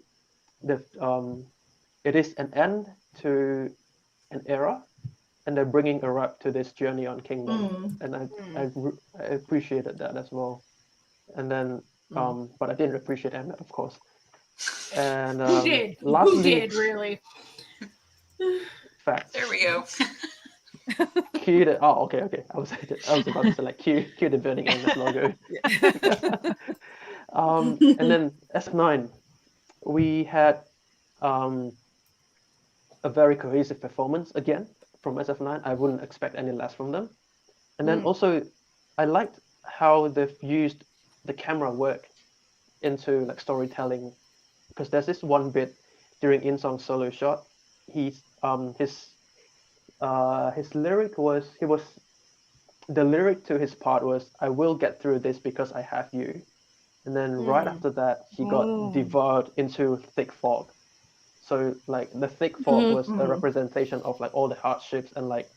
is an end to an era, and they're bringing a wrap to this journey on Kingdom, and I appreciated that as well. And then but I didn't appreciate Emmet, of course. And Who did? Lastly, Who did really? Facts. There we go. Cue the, oh, okay. I was about to say like cue the burning Emmet logo. And then SF9, we had a very cohesive performance again from SF9. I wouldn't expect any less from them. And then also, I liked how they've used the camera work into like storytelling, because there's this one bit during In-Song's solo shot. His lyric was the lyric to his part was, "I will get through this because I have you." And then right after that, he got devoured into thick fog. So like the thick fog was a representation of like all the hardships and like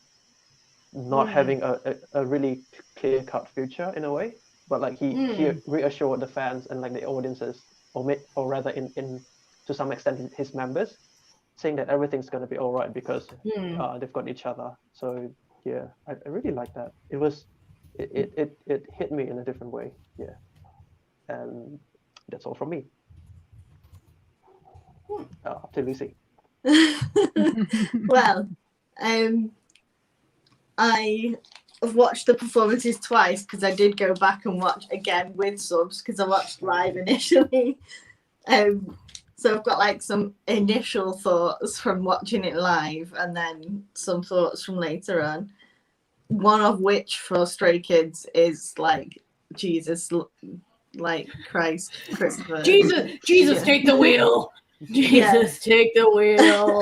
not having a really clear cut future in a way. But like he reassured the fans and like the audiences, or rather in to some extent his members, saying that everything's gonna be all right because they've got each other. So Yeah, I really like that. It hit me in a different way. Yeah, and that's all from me. Up to Lucy. Well, I have watched the performances twice because I did go back and watch again with subs because I watched live initially. So I've got like some initial thoughts from watching it live and then some thoughts from later on. One of which for Stray Kids is like, Jesus, like Christ, Christopher. Jesus, take the wheel. Jesus, take the wheel.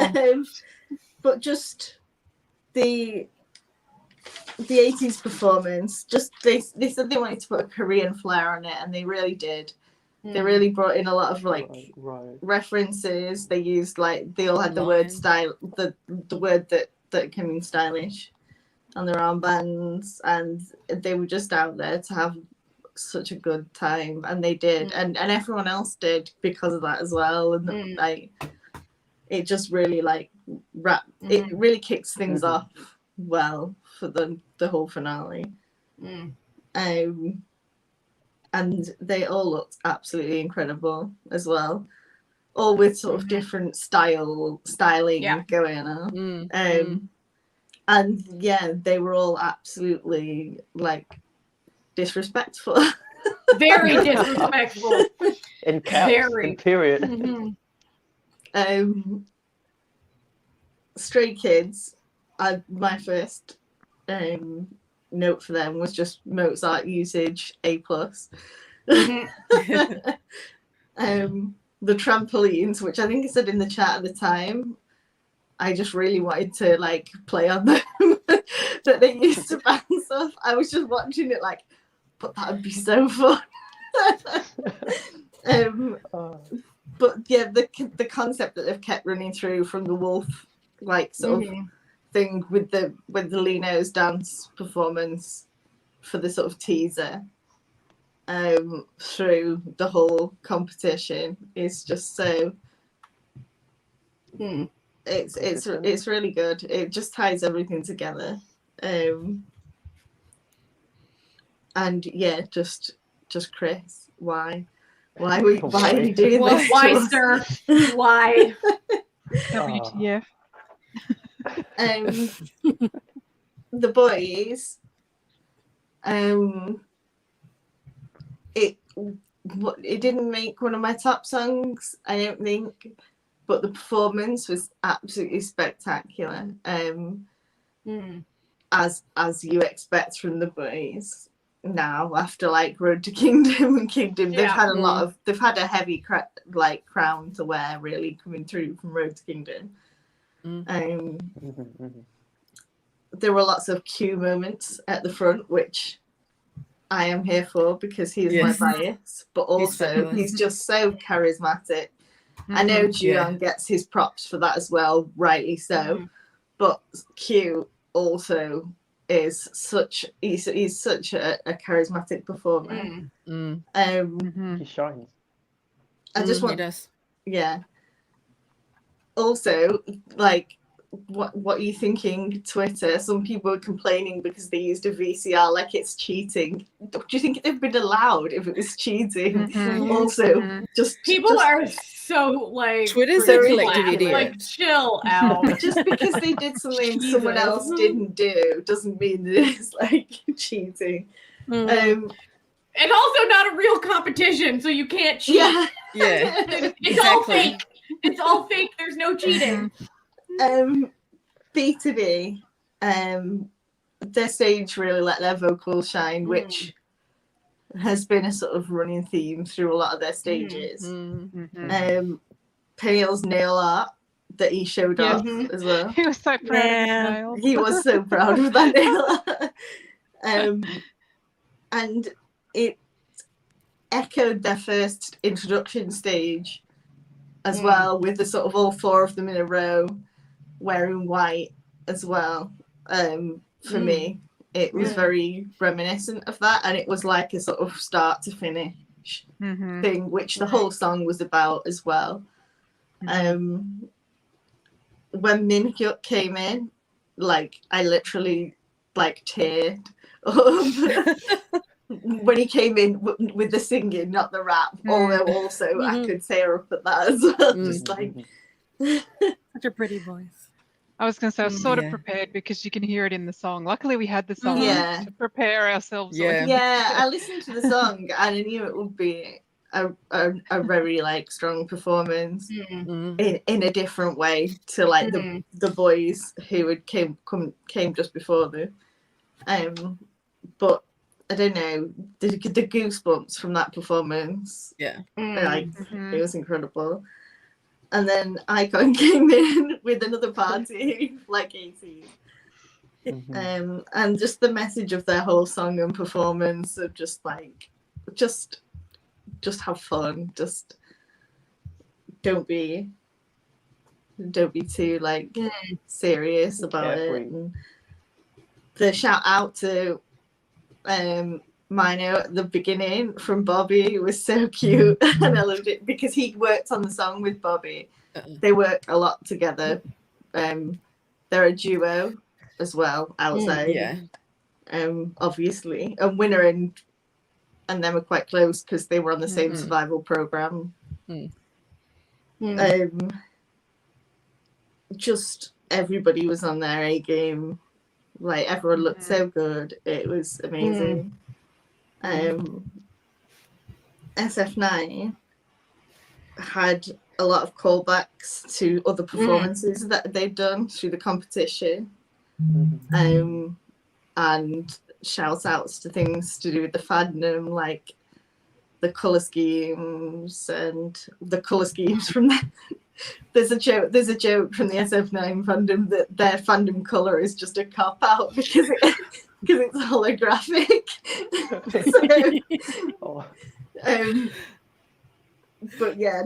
But just the 80s performance, just they said they wanted to put a Korean flair on it, and they really did. They really brought in a lot of like references. They used like they all had the word style, the word that can mean stylish on their armbands, and they were just out there to have such a good time, and they did, and everyone else did because of that as well. And like it just really like it really kicks things off well for the whole finale. And they all looked absolutely incredible as well, all with sort of different styling going on. And yeah, they were all absolutely like disrespectful. Very disrespectful. In caps, in period. Stray Kids, my first note for them was just Mozart usage A+. The trampolines, which I think I said in the chat at the time, I just really wanted to like play on them that they used to bounce off. I was just watching it like, but that would be so fun. But yeah, the concept that they've kept running through from the wolf like sort of thing with the Lino's dance performance for the sort of teaser through the whole competition is just so it's really good. It just ties everything together. And yeah, just Chris, why are we doing this? Why, sir? Why? WTF. The boys, it didn't make one of my top songs, I don't think, but the performance was absolutely spectacular. As you expect from the boys now, after like Road to Kingdom and Kingdom, they've had a heavy crown to wear really coming through from Road to Kingdom. There were lots of cue moments at the front, which I am here for because he is my bias, but also he's just so charismatic. I know Juan gets his props for that as well, rightly so, but Q also is such he's such a charismatic performer. He shines. I just want, he does. yeah. Also, like, what are you thinking, Twitter? Some people are complaining because they used a VCR like it's cheating. Do you think they'd been allowed if it was cheating? Also, just people are so like Twitter's a collective flat. idiot. Like, chill out. just because they did something someone else didn't do doesn't mean that it's like cheating. And also not a real competition, so you can't cheat. Yeah. It's all fake. It's all fake. There's no cheating. B2B, their stage really let their vocals shine, which has been a sort of running theme through a lot of their stages. Pale's nail art that he showed off as well. He was so proud of his nails. He was so proud of that nail art. And it echoed their first introduction stage as well, with the sort of all four of them in a row wearing white as well. For me, it was very reminiscent of that, and it was like a sort of start to finish thing, which the whole song was about as well. When Min Hyuk came in, like I literally like teared when he came in with the singing, not the rap. Although also I could tear up at that as well. Just like such a pretty voice. I was going to say, I was sort of prepared because you can hear it in the song. Luckily, we had the song to prepare ourselves. I listened to the song and I knew it would be a very like strong performance in a different way to like the boys who had came just before them. But I don't know, the goosebumps from that performance. Like it was incredible. And then Icon came in with another party, like 80s. And just the message of their whole song and performance of just like, just have fun. Just don't be too like serious about it. And the shout out to Mino at the beginning from Bobby was so cute, and I loved it because he worked on the song with Bobby. They work a lot together. They're a duo as well outside. Obviously, and Winner and them are quite close because they were on the same survival program. Just everybody was on their A game. Like everyone looked so good. It was amazing. SF9 had a lot of callbacks to other performances that they've done through the competition. And shout outs to things to do with the fandom, like the colour schemes and the colour schemes from that. There's a joke from the SF9 fandom that their fandom colour is just a cop out because it's holographic. But yeah,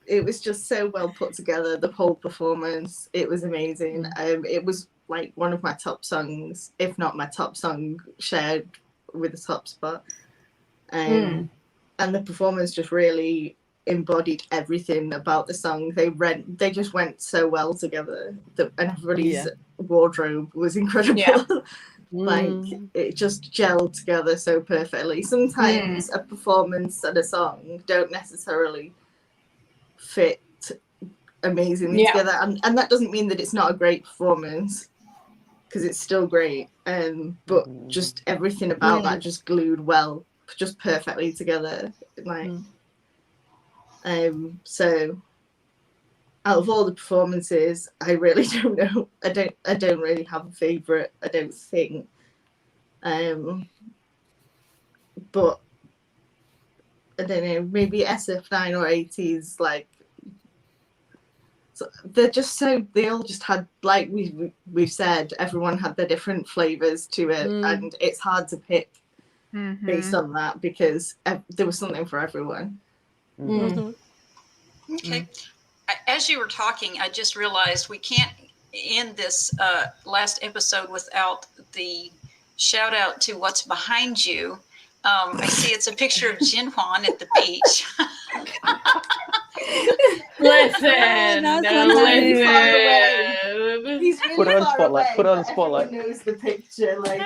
it was just so well put together. The whole performance, it was amazing. It was like one of my top songs, if not my top song, shared with the top spot. And the performance just really embodied everything about the song. They just went so well together, and everybody's wardrobe was incredible. Like it just gelled together so perfectly. Sometimes a performance and a song don't necessarily fit amazingly together, and that doesn't mean that it's not a great performance, because it's still great. But just everything about that just glued well, just perfectly together. Like so out of all the performances, I really don't know. I don't really have a favourite, I don't think. But I don't know, maybe SF9 or 80s, like, so they're just so, they all just had, like we've said, everyone had their different flavours to it, and it's hard to pick based on that, because there was something for everyone. Okay. As you were talking, I just realized we can't end this last episode without the shout out to what's behind you. I see it's a picture of Jin Hwan at the beach. Listen. He's really put on far spotlight. away, Put on but spotlight. everyone knows the picture. Like,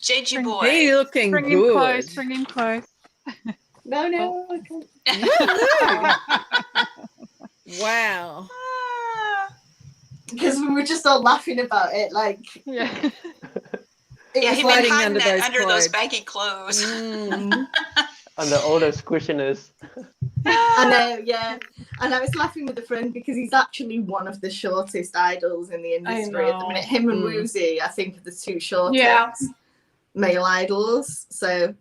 JG boy. He looking Bring good. him close. Bring him close. no, I can't. Wow. Because we were just all laughing about it, like. Yeah. Yeah, he'd been hiding hiding under those clothes. baggy clothes. Under all those squishiness. I know, yeah. And I was laughing with a friend because he's actually one of the shortest idols in the industry at the minute. Him and Woozy, I think, are the two shortest male idols. So,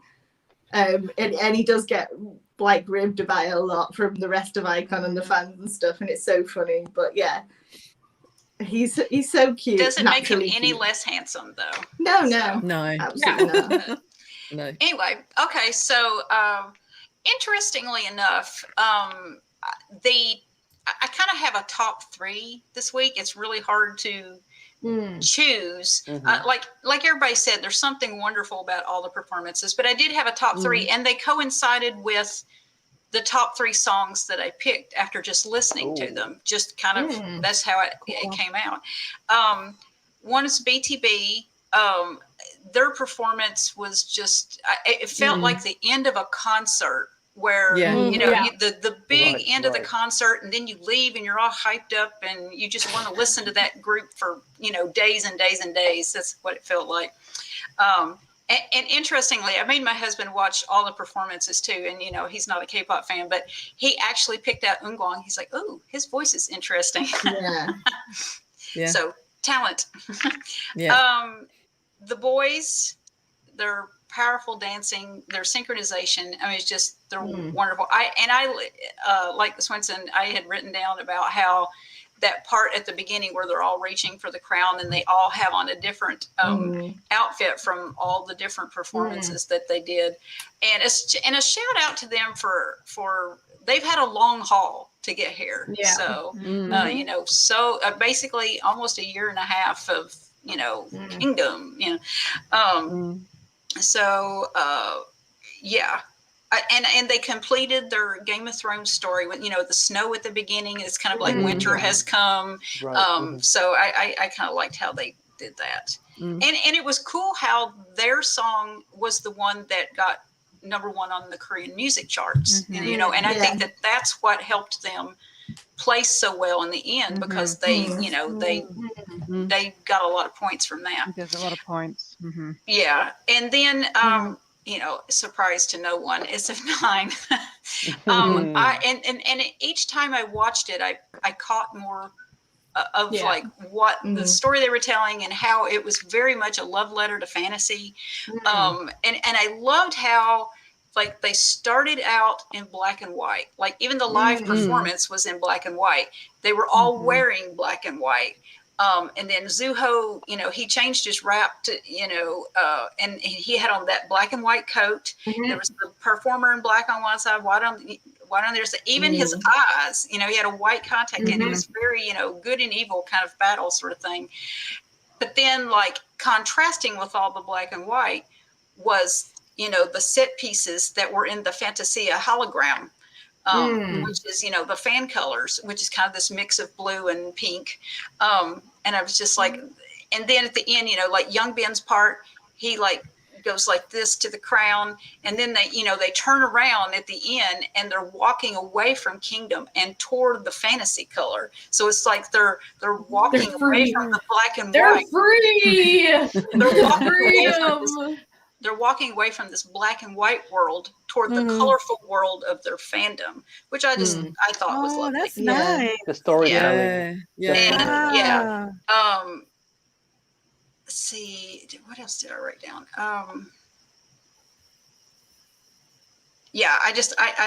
and he does get like ribbed about it a lot from the rest of Icon and the fans and stuff, and it's so funny. But yeah, he's so cute. Doesn't make him naturally any cute. less handsome, though. No, No. absolutely not. No. Anyway, okay, so interestingly enough, I kind of have a top 3 this week. It's really hard to choose. Like everybody said, there's something wonderful about all the performances, but I did have a top 3, and they coincided with the top 3 songs that I picked after just listening to them. Just kind of, that's how it came out. One is BTB. Their performance was just, it felt like the end of a concert where, the big end of the concert, and then you leave and you're all hyped up and you just want to listen to that group for, days and days and days. That's what it felt like. And interestingly, I made my husband watch all the performances too. And, he's not a K-pop fan, but he actually picked out Eunkwang. He's like, oh, his voice is interesting. Yeah. So talent. The boys, their powerful dancing, their synchronization. I mean, it's just, they're wonderful. I like Swenson, I had written down about how that part at the beginning where they're all reaching for the crown and they all have on a different outfit from all the different performances that they did. And a shout out to them for they've had a long haul to get here. Yeah. So, basically almost a year and a half of, Kingdom, and they completed their Game of Thrones story with, the snow at the beginning. It's kind of like winter has come. Right. So I kind of liked how they did that. And it was cool how their song was the one that got #1 on the Korean music charts. And I think that that's what helped them place so well in the end, because they, they got a lot of points from that. There's a lot of points. Yeah. And then, surprise to no one, SF9. And each time I watched it, I caught more of like what the story they were telling and how it was very much a love letter to fantasy. And I loved how, like, they started out in black and white. Like, even the live performance was in black and white. They were all wearing black and white. And then Zuho, he changed his rap to, and he had on that black and white coat. There was the performer in black on one side, white on the other. So even his eyes, he had a white contact, and it was very, good and evil kind of battle sort of thing. But then, like, contrasting with all the black and white was, the set pieces that were in the Fantasia hologram. Which is, the fan colors, which is kind of this mix of blue and pink. And I was just like, and then at the end, like Young Ben's part, he like goes like this to the crown. And then they turn around at the end and they're walking away from Kingdom and toward the fantasy color. So it's like they're walking away from the black and white. They're free. They're walking away from this. They're walking away from this black and white world toward the colorful world of their fandom, which I thought was lovely. That's nice. The storytelling. And let's see, what else did I write down? I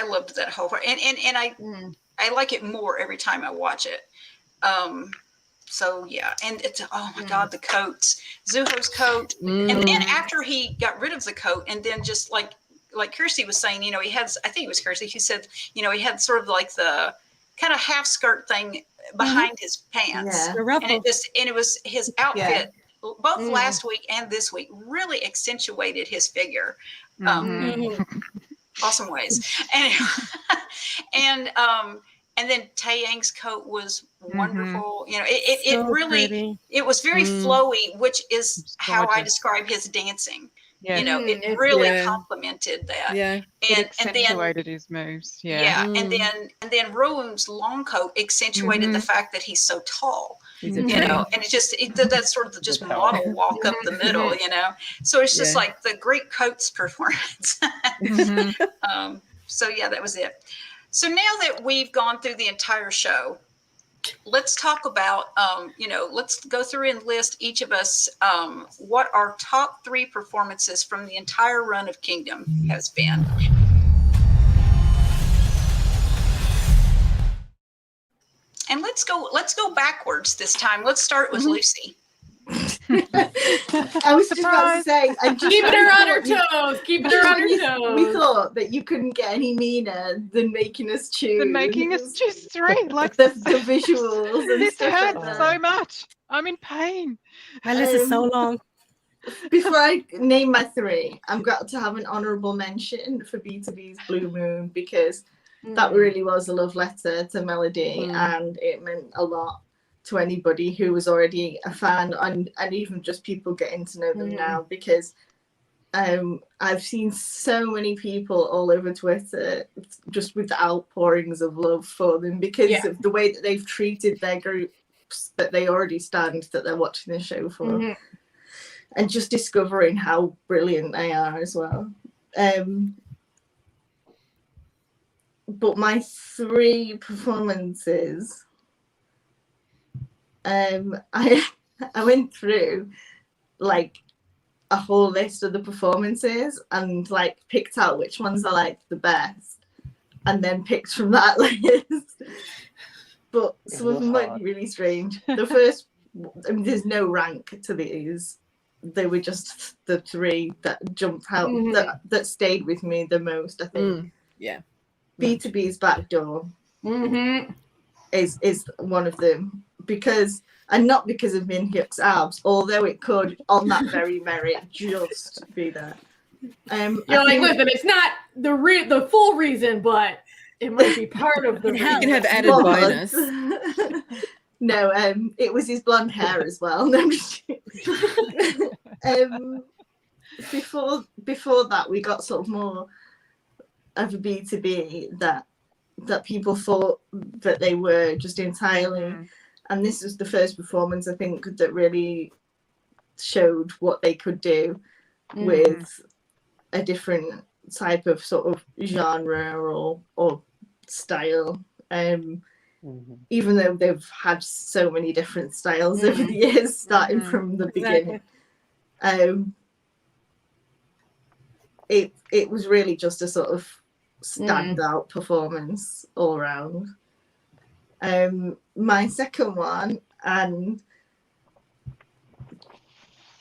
loved that whole part, and I like it more every time I watch it. So yeah, and it's, oh my God, the coats, Zuho's coat, and then after he got rid of the coat, and then just like Kirstie was saying, he has, I think it was Kirstie, she said, he had sort of like the kind of half skirt thing behind his pants, and it was his outfit, both last week and this week, really accentuated his figure, awesome ways, and then Taeyang's coat was wonderful. It really pretty. It was very flowy, which is how I describe his dancing. Yeah. It really complemented that. Yeah. And accentuated his moves. Yeah. And then Rowoon's long coat accentuated the fact that he's so tall. And it just that's sort of just model walk up the middle, So it's just like the great coats performance. So yeah, that was it. So now that we've gone through the entire show, let's talk about, let's go through and list each of us what our top 3 performances from the entire run of Kingdom has been. And let's go backwards this time. Let's start with Lucy. I was just about to say, keeping her on her toes. Keeping her on her toes. We thought that you couldn't get any meaner than making us choose. Like the visuals. This hurts so much. I'm in pain. My list is so long. Before I name my 3, I've got to have an honourable mention for B2B's Blue Moon, because that really was a love letter to Melody, and it meant a lot to anybody who was already a fan, and even just people getting to know them now, because I've seen so many people all over Twitter just with outpourings of love for them because of the way that they've treated their groups that they already stand, that they're watching the show for, and just discovering how brilliant they are as well. But my 3 performances, I went through like a whole list of the performances and like picked out which ones I liked the best, and then picked from that list. But some of them might be really strange. The first, I mean, there's no rank to these. They were just the 3 that jumped out, that stayed with me the most, I think. B2B's Back Door is one of them, because, and not because of Min Hyuk's abs, although it could on that very merit just be there. You're like, listen, it's not the full reason, but it might be part of the reason. You can have added bonus. No, it was his blonde hair as well. Before that, we got sort of more of a B2B that people thought that they were just entirely, and this was the first performance I think that really showed what they could do with a different type of sort of genre or style. Even though they've had so many different styles over the years, starting from the beginning. It was really just a sort of standout performance all around. My second one, and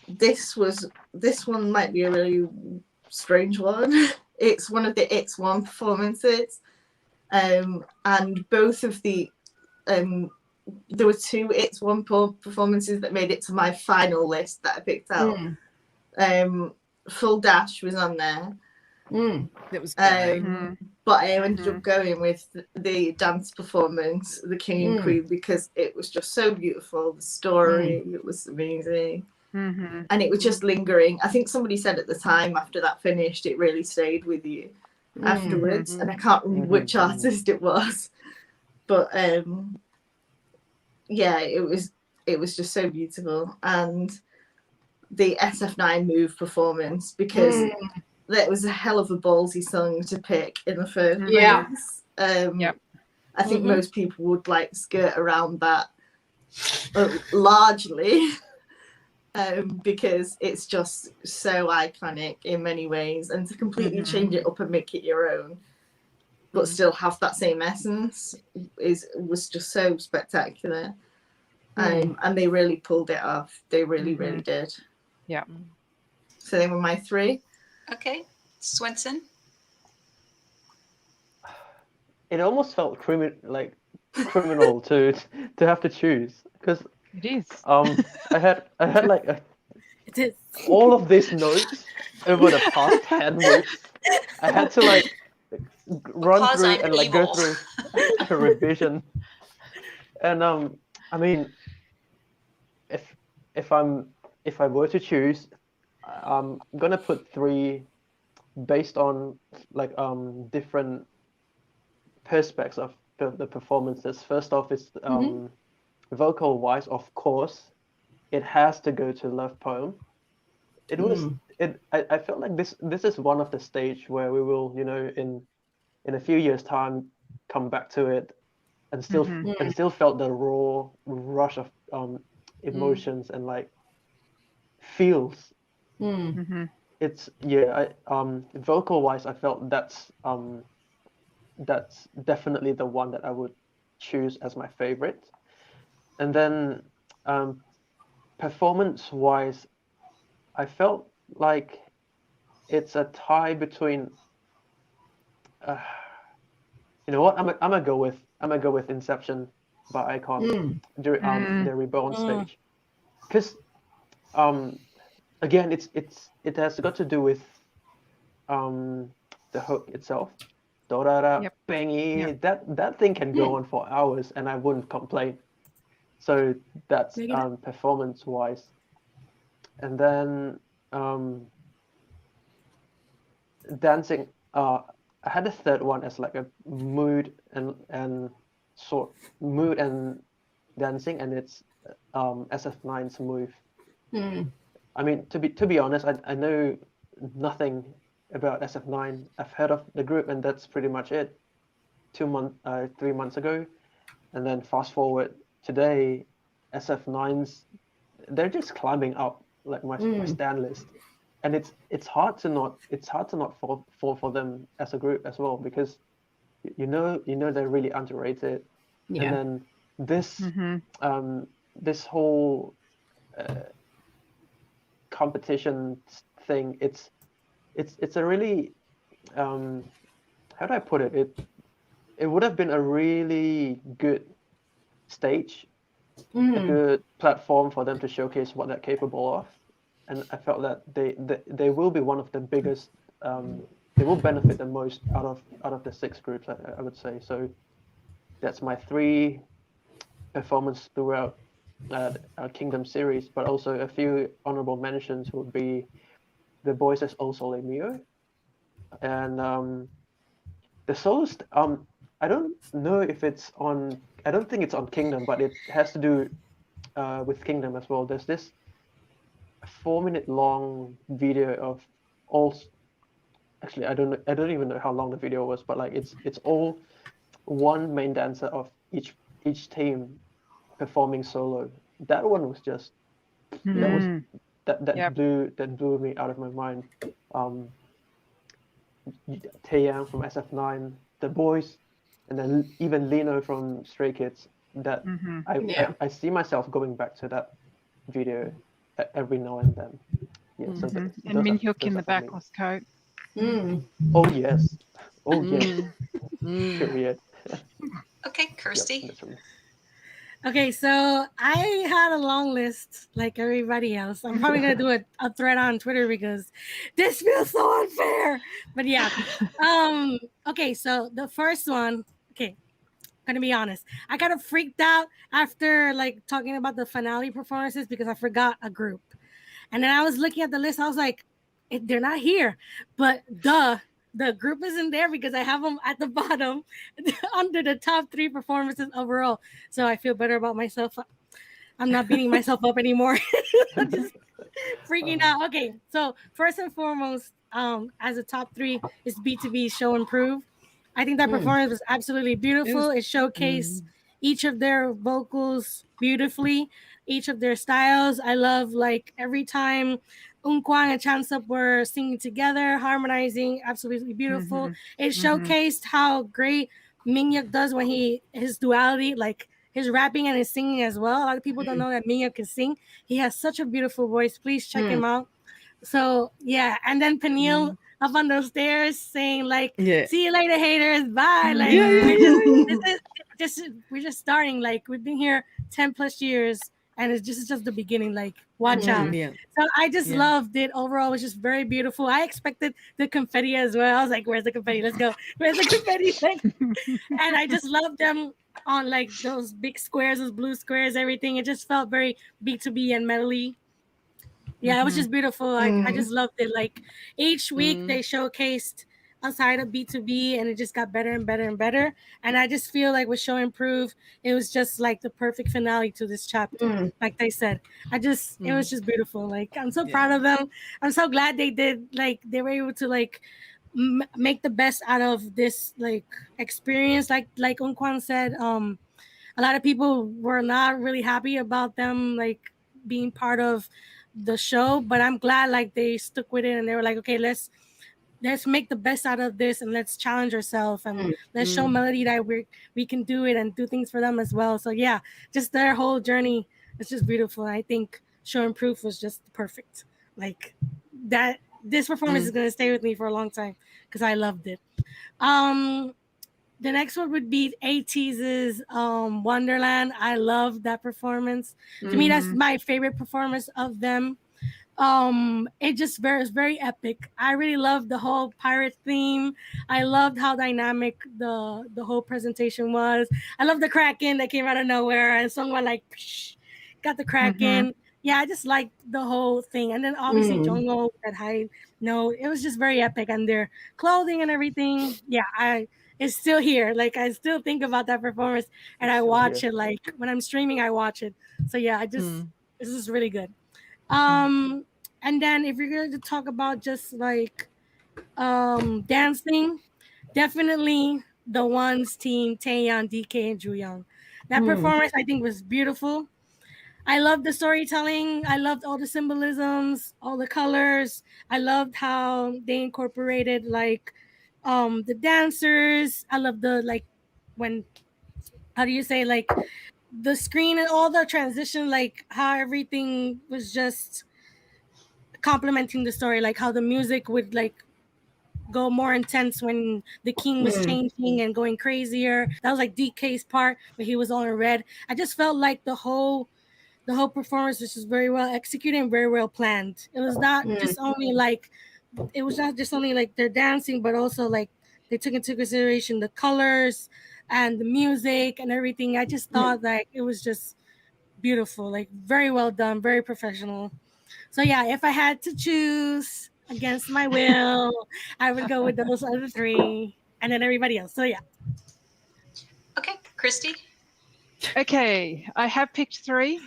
this one might be a really strange one. It's one of the It's One performances, and both of the there were 2 It's One performances that made it to my final list that I picked out. Full Dash was on there. That was great. But I ended up going with the dance performance, the King and Queen, because it was just so beautiful. The story, it was amazing. And it was just lingering. I think somebody said at the time after that finished, it really stayed with you afterwards. And I can't remember which artist it was. But yeah, it was just so beautiful. And the SF9 Move performance, because that was a hell of a ballsy song to pick in the first place. I think most people would like skirt around that largely because it's just so iconic in many ways, and to completely change it up and make it your own but still have that same essence was just so spectacular. And they really pulled it off. They really did. Yeah. So they were my 3. Okay, Swenson. It almost felt criminal to have to choose, because it is. I had like It is. all of these notes over the past 10 weeks. I had to like run Because through I'm and like evil. go through a revision. And I mean, if I were to choose, I'm gonna put 3 based on like different perspectives of the performances. First off, is vocal wise, of course, it has to go to Love Poem. It was I felt like this is one of the stage where we will, you know, in a few years time come back to it and still felt the raw rush of emotions and like feels. It's vocal wise, I felt that's definitely the one that I would choose as my favorite. And then performance wise, I felt like it's a tie between you know what, I'm gonna go with Inception by Icon during the Reborn stage, because again it has got to do with the hook itself, dorara, Yep. bangy. That thing can go on for hours, and I wouldn't complain. So that's performance wise. And then dancing. I had a third one as like a mood and mood and dancing, and it's SF9's move. I mean, to be honest, I know nothing about SF9. I've heard of the group, and that's pretty much it. 3 months ago, and then fast forward today, SF9's they're just climbing up like my stand list, and it's hard to not fall for them as a group as well, because you know they're really underrated. Yeah. And then this this whole competition thing, it's a really how do I put it? It would have been a really good stage, a good platform for them to showcase what they're capable of, and I felt that they will be one of the biggest. They will benefit the most out of the 6 groups, I would say. So that's my 3 performance throughout our Kingdom series, but also a few honorable mentions would be the boys as O Sole Mio, and the solos. I don't know if it's on. I don't think it's on Kingdom, but it has to do with Kingdom as well. There's this 4-minute long video of all. Actually, I don't even know how long the video was, but like it's all one main dancer of each team performing solo. That one was just that blew me out of my mind. Taeyang from SF9, the boys, and then even Lino from Stray Kids. That I see myself going back to that video every now and then. Yeah, so and Minhyuk in the backless coat. Oh yes. Oh yes. Period. Okay, Kirstie. Yep, Okay, so I had a long list like everybody else. I'm probably gonna do a thread on Twitter because this feels so unfair. But yeah. Okay, so the first one, okay, gonna be honest. I kind of freaked out after like talking about the finale performances because I forgot a group. And then I was looking at the list, I was like, they're not here. But the group isn't there because I have them at the bottom under the top 3 performances overall. So I feel better about myself. I'm not beating myself up anymore. I'm just freaking out. Okay, so first and foremost, as a top 3 is B2B Show and Prove. I think that performance was absolutely beautiful. It showcased each of their vocals beautifully, each of their styles. I love like every time Unkwang and Chansup were singing together, harmonizing, absolutely beautiful. It showcased how great Minhyuk does when his duality, like his rapping and his singing as well. A lot of people don't know that Minhyuk can sing. He has such a beautiful voice. Please check him out. So yeah, and then Peniel up on those stairs saying like, "See you later, haters. Bye." Like we're just starting. Like we've been here 10+ years. And it's just the beginning, like, watch out. Yeah. So I just loved it. Overall, it was just very beautiful. I expected the confetti as well. I was like, where's the confetti? Let's go. Where's the confetti? And I just loved them on, like, those big squares, those blue squares, everything. It just felt very B2B and metally. Yeah, it was just beautiful. I just loved it. Like, each week they showcased a side of B2B, and it just got better and better and better. And I just feel like with Show and Prove, it was just like the perfect finale to this chapter. Like they said, it was just beautiful. Like I'm so proud of them. I'm so glad they did. Like they were able to like make the best out of this like experience. Like Unkwang said, a lot of people were not really happy about them like being part of the show, but I'm glad like they stuck with it and they were like, okay, let's make the best out of this and let's challenge ourselves and let's show Melody that we can do it and do things for them as well. So yeah, just their whole journey is just beautiful. I think Show and Proof was just perfect. Like that, this performance is gonna stay with me for a long time because I loved it. The next one would be ATEEZ's Wonderland. I love that performance. To me, that's my favorite performance of them. It just was very epic. I really loved the whole pirate theme. I loved how dynamic the whole presentation was. I loved the Kraken that came out of nowhere and someone like psh, got the Kraken. Yeah, I just liked the whole thing. And then obviously Jongo that high note. It was just very epic, and their clothing and everything. Yeah, it's still here. Like I still think about that performance, and I watch it. Like when I'm streaming, I watch it. So yeah, this is really good. And then if you're going to talk about just like dancing, definitely the ones team Taeyeon, DK, and Jooyoung. That performance I think was beautiful. I loved the storytelling. I loved all the symbolisms, all the colors. I loved how they incorporated like the dancers. I love the like when how do you say like the screen and all the transition, like how everything was just complementing the story, like how the music would like go more intense when the king was changing and going crazier. That was like DK's part where he was all in red. I just felt like the whole performance was just very well executed and very well planned. It was not just only like they're dancing, but also like they took into consideration the colors and the music and everything. I just thought like it was just beautiful, like very well done, very professional. So yeah, if I had to choose against my will, I would go with those other three and then everybody else. So yeah. Okay, Kirstie. Okay, I have picked three.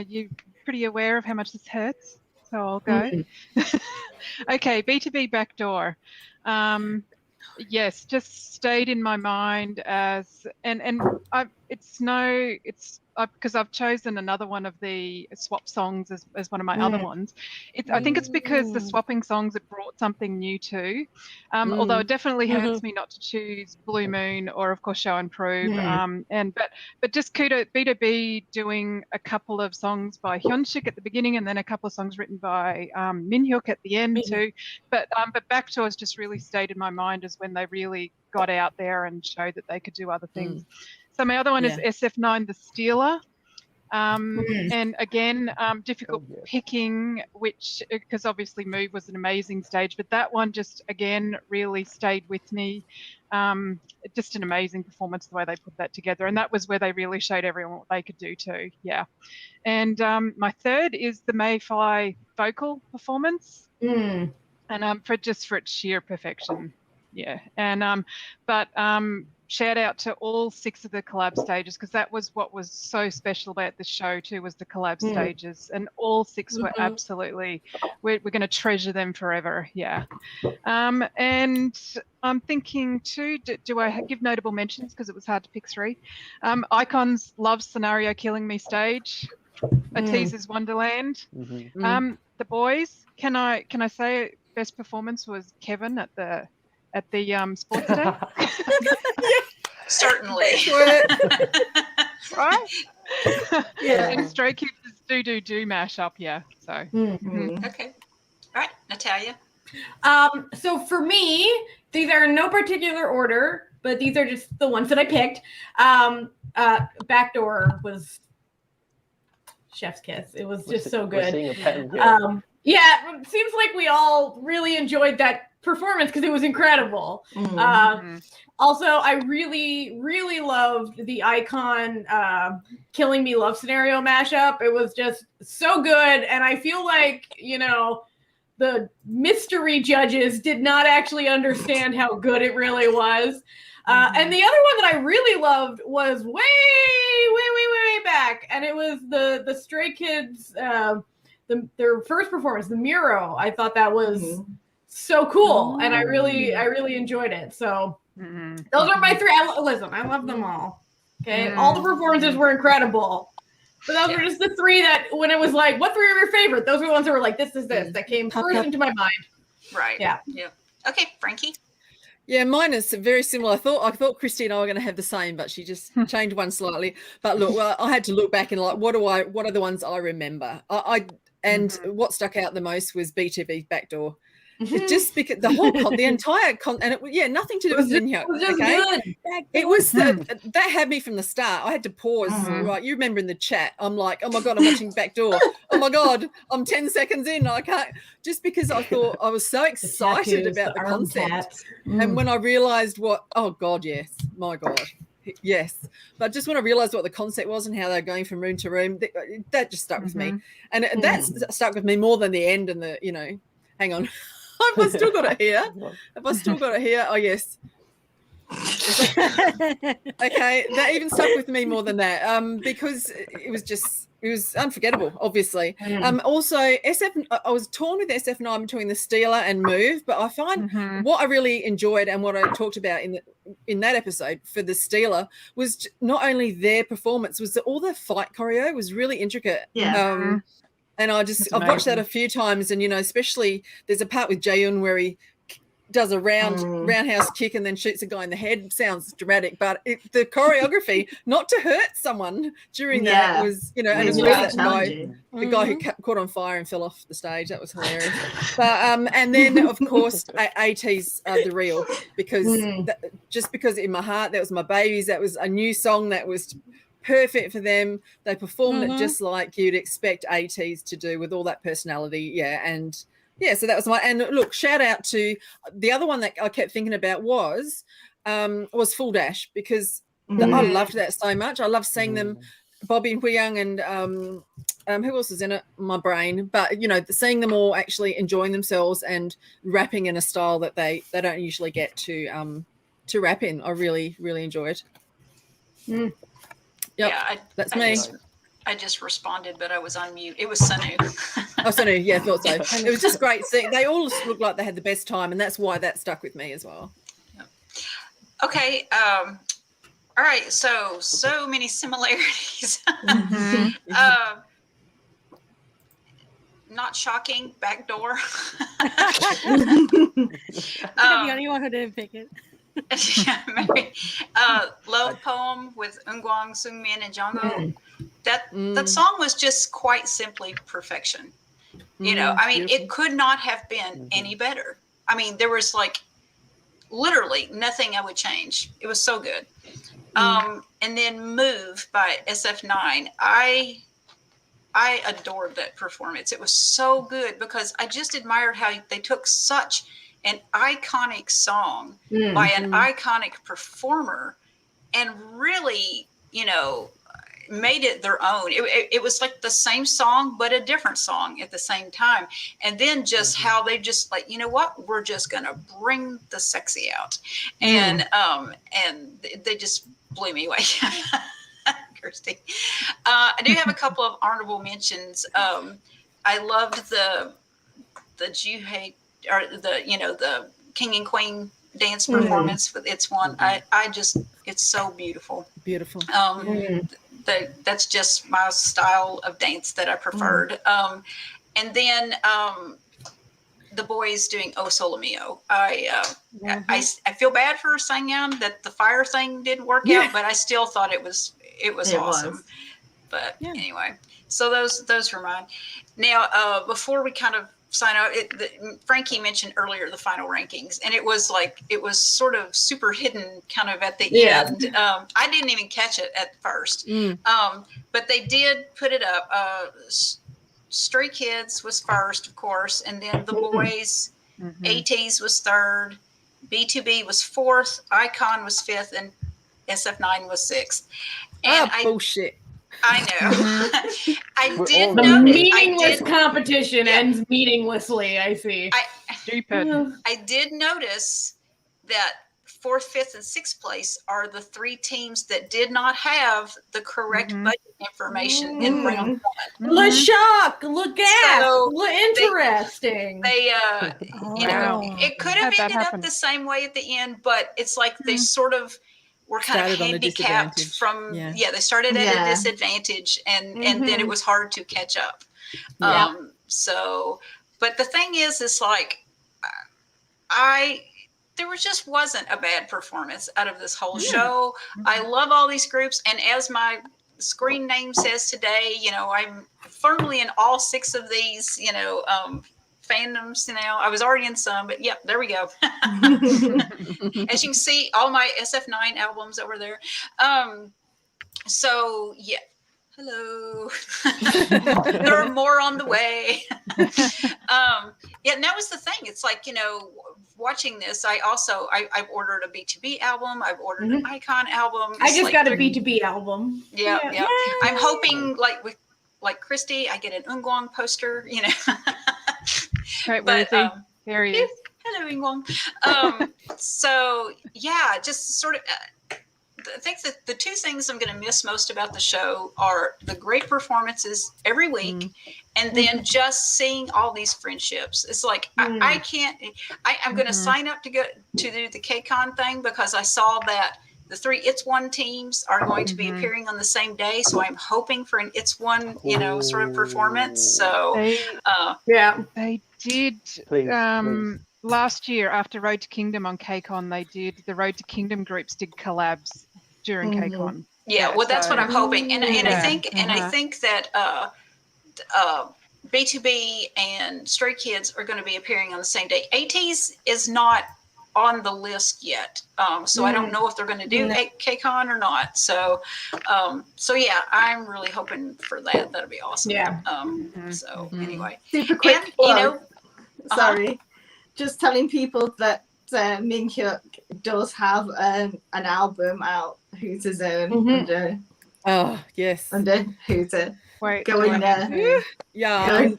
You're pretty aware of how much this hurts, so I'll go. Okay, B2B Backdoor. Yes, just stayed in my mind as because I've chosen another one of the swap songs as one of my other ones. I think it's because the swapping songs, it brought something new too. Although it definitely hurts me not to choose Blue Moon or of course Show and Prove. But just kudos B2B doing a couple of songs by Hyunshik at the beginning and then a couple of songs written by Minhyuk at the end too. But Backdoor has just really stayed in my mind as when they really got out there and showed that they could do other things. So my other one is SF9, The Stealer. And again, difficult picking, which, because obviously Move was an amazing stage, but that one just, again, really stayed with me. Just an amazing performance, the way they put that together. And that was where they really showed everyone what they could do too, yeah. And my third is the Mayfly vocal performance. And for its sheer perfection, yeah. And shout out to all 6 of the collab stages, because that was what was so special about the show too, was the collab stages, and all 6 were absolutely, we're going to treasure them forever, yeah. And I'm thinking too, do I give notable mentions, because it was hard to pick 3. Icon's Love Scenario Killing Me stage, Ateez's Wonderland. The boys, can I say best performance was Kevin at the sports day? Certainly. Right? Yeah. And Stray Kids' Do mashup, yeah. So Okay. All right, Natalia. So for me, these are in no particular order, but these are just the ones that I picked. Backdoor was chef's kiss. It was just so good. Seeing a pattern, yeah, it seems like we all really enjoyed that performance because it was incredible. Also, I really, really loved the Icon Killing Me Love Scenario mashup. It was just so good. And I feel like, the mystery judges did not actually understand how good it really was. And the other one that I really loved was way back. And it was the Stray Kids, their first performance, the Miro. I thought that was so cool. And I really enjoyed it. So those are my 3. Listen, I love them all. Okay. All the performances were incredible. But those were just the 3 that when it was like, what 3 are your favorite? Those were the ones that were like, this is this that came first into my mind. Right. Yeah. Okay, Frankie. Yeah, mine is very similar. I thought Kirstie and I were going to have the same, but she just changed one slightly. But look, I had to look back and like, what are the ones I remember? And what stuck out the most was B2B Backdoor. It's just because the whole the entire and it nothing to do with Linho. Okay, it was that had me from the start. I had to pause. Right, you remember in the chat, I'm like, oh my god, I'm watching Backdoor. Oh my god, I'm 10 seconds in. I can't, just because I thought I was so excited about the concept, and when I realized what, oh god, yes, my god. Yes, but just when I realized what the concept was and how they're going from room to room, that just stuck with me, and that's stuck with me more than the end and the, you know, hang on. Have I still got it here? Have I still got it here? Oh, yes. Okay, that even stuck with me more than that, because it was unforgettable, obviously. Also, I was torn with SF9 between the Stealer and Move, but I find what I really enjoyed and what I talked about in that episode for the Stealer was not only their performance, was that all the fight choreo was really intricate. And I've watched that a few times, and, you know, especially there's a part with Jaehyun where he does a roundhouse kick and then shoots a guy in the head. Sounds dramatic, but the choreography, not to hurt someone during that was, you know, and that guy, the guy who caught on fire and fell off the stage, that was hilarious. But and then of course AT's the real, because just because in my heart that was my babies, that was a new song that was perfect for them. They performed it just like you'd expect ATs to do, with all that personality. So that was and look, shout out to the other one that I kept thinking about was Full Dash, because I loved that so much. I love seeing them, Bobby and Hui-young, and who else is in it? My brain. But, you know, seeing them all actually enjoying themselves and rapping in a style that they don't usually get to rap in. I really, really enjoyed. Yep, yeah, that's me. I just responded, but I was on mute. It was Sanu. Oh, Sanu, yeah, I thought so. It was just great seeing. They all looked like they had the best time, and that's why that stuck with me as well. Yep. Okay. All right. So many similarities. Not shocking. Backdoor. I'm the only one who didn't pick it. Yeah, maybe. Love Poem with Eunkwang, Seungmin, and Jungkook. That song was just quite simply perfection. You know, I mean, it could not have been any better. I mean, there was like literally nothing I would change. It was so good. And then Move by SF9. I adored that performance. It was so good because I just admired how they took such an iconic song by an iconic performer and really, you know, made it their own. It was like the same song, but a different song at the same time. And then just how they just like, you know what, we're just going to bring the sexy out. And they just blew me away. Kirstie. I do have a couple of honorable mentions. I loved the Juhei, or the King and Queen dance performance with It's One. I just, it's so beautiful. Beautiful. That's just my style of dance that I preferred. And then the boys doing Oh Solo Mio. I feel bad for Sangyeon that the fire thing didn't work out, but I still thought it was awesome. But anyway, so those were mine. Now, before we kind of sign out, Frankie mentioned earlier the final rankings, and it was sort of super hidden kind of at the end. I didn't even catch it at first, but they did put it up. Stray Kids was first, of course, and then the boys, ATs was third, B2B was fourth, Icon was fifth, and SF9 was sixth. And bullshit. I know. I did the notice. meaningless competition ends meaninglessly. I see. I did notice that fourth, fifth, and sixth place are the three teams that did not have the correct budget information in round one. Le shock, look at, look interesting. They you know, it could have ended up the same way at the end, but it's like they sort of were kind of handicapped from they started at a disadvantage, and then it was hard to catch up. So, but the thing is like there just wasn't a bad performance out of this whole show. I love all these groups, and as my screen name says today, you know, I'm firmly in all six of these, you know, fandoms now. I was already in some, but yeah, there we go. As you can see, all my SF9 albums over there. So yeah, hello. There are more on the way. Yeah, and that was the thing. It's like, you know, watching this, I've ordered a B2B album. I've ordered an Icon album. I just got a B2B album. Yeah. I'm hoping like Krysti, I get an Ungwang poster, you know. Right, where is he? There he is. Hello, Ungwang. So yeah, just sort of. I think that the two things I'm going to miss most about the show are the great performances every week, and then just seeing all these friendships. It's like I can't. I'm going to sign up to go to do the KCON thing because I saw that the 3 It's One teams are going to be appearing on the same day. So I'm hoping for an It's One, you know, sort of performance. So they did. Please. Last year after Road to Kingdom on KCON, they did the Road to Kingdom groups did collabs during KCON. Yeah, well, that's what I'm hoping, and I think that B2B and Stray Kids are going to be appearing on the same day. ATs is not on the list yet, so I don't know if they're going to do KCON or not. So yeah, I'm really hoping for that. That'll be awesome. Yeah. So anyway, Super quick. and you know, sorry, just telling people that Min Hyuk does have an album out, Hooter's Own, under yes, under Hooter. Wait, Go in there. yeah.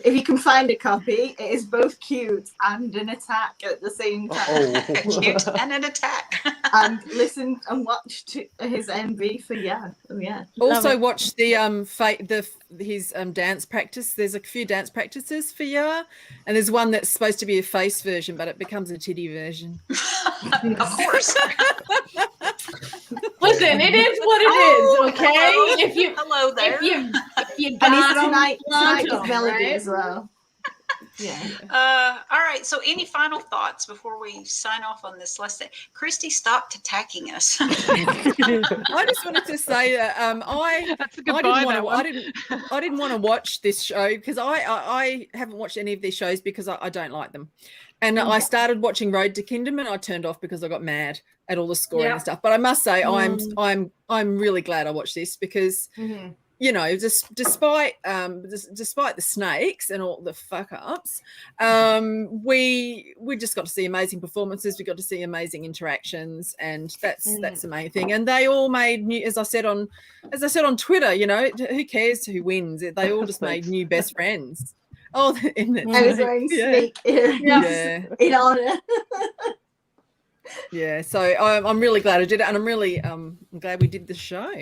If you can find a copy, it is both cute and an attack at the same time. cute and an attack. And listen and watch to his MV for Also watch the his dance practice. There's a few dance practices for Ya, and there's one that's supposed to be a face version, but it becomes a titty version. Of course. Listen, it is what it is, okay? Hello there. If you And got it's tonight them, is Melody right? as well. Yeah. All right. So, any final thoughts before we sign off on this? Let's say, Krysti stopped attacking us. I just wanted to say that I didn't want to watch this show because I haven't watched any of these shows because I don't like them. And I started watching Road to Kingdom and I turned off because I got mad at all the scoring and stuff. But I must say I'm really glad I watched this because you know, despite the snakes and all the fuck ups, we just got to see amazing performances. We got to see amazing interactions, and that's the main thing. And they all made new, as I said on Twitter, you know, who cares who wins? They all just made new best friends. Oh, in it. I was wearing snake earrings in honor. Yeah, so I'm really glad I did it, and I'm really glad we did the show.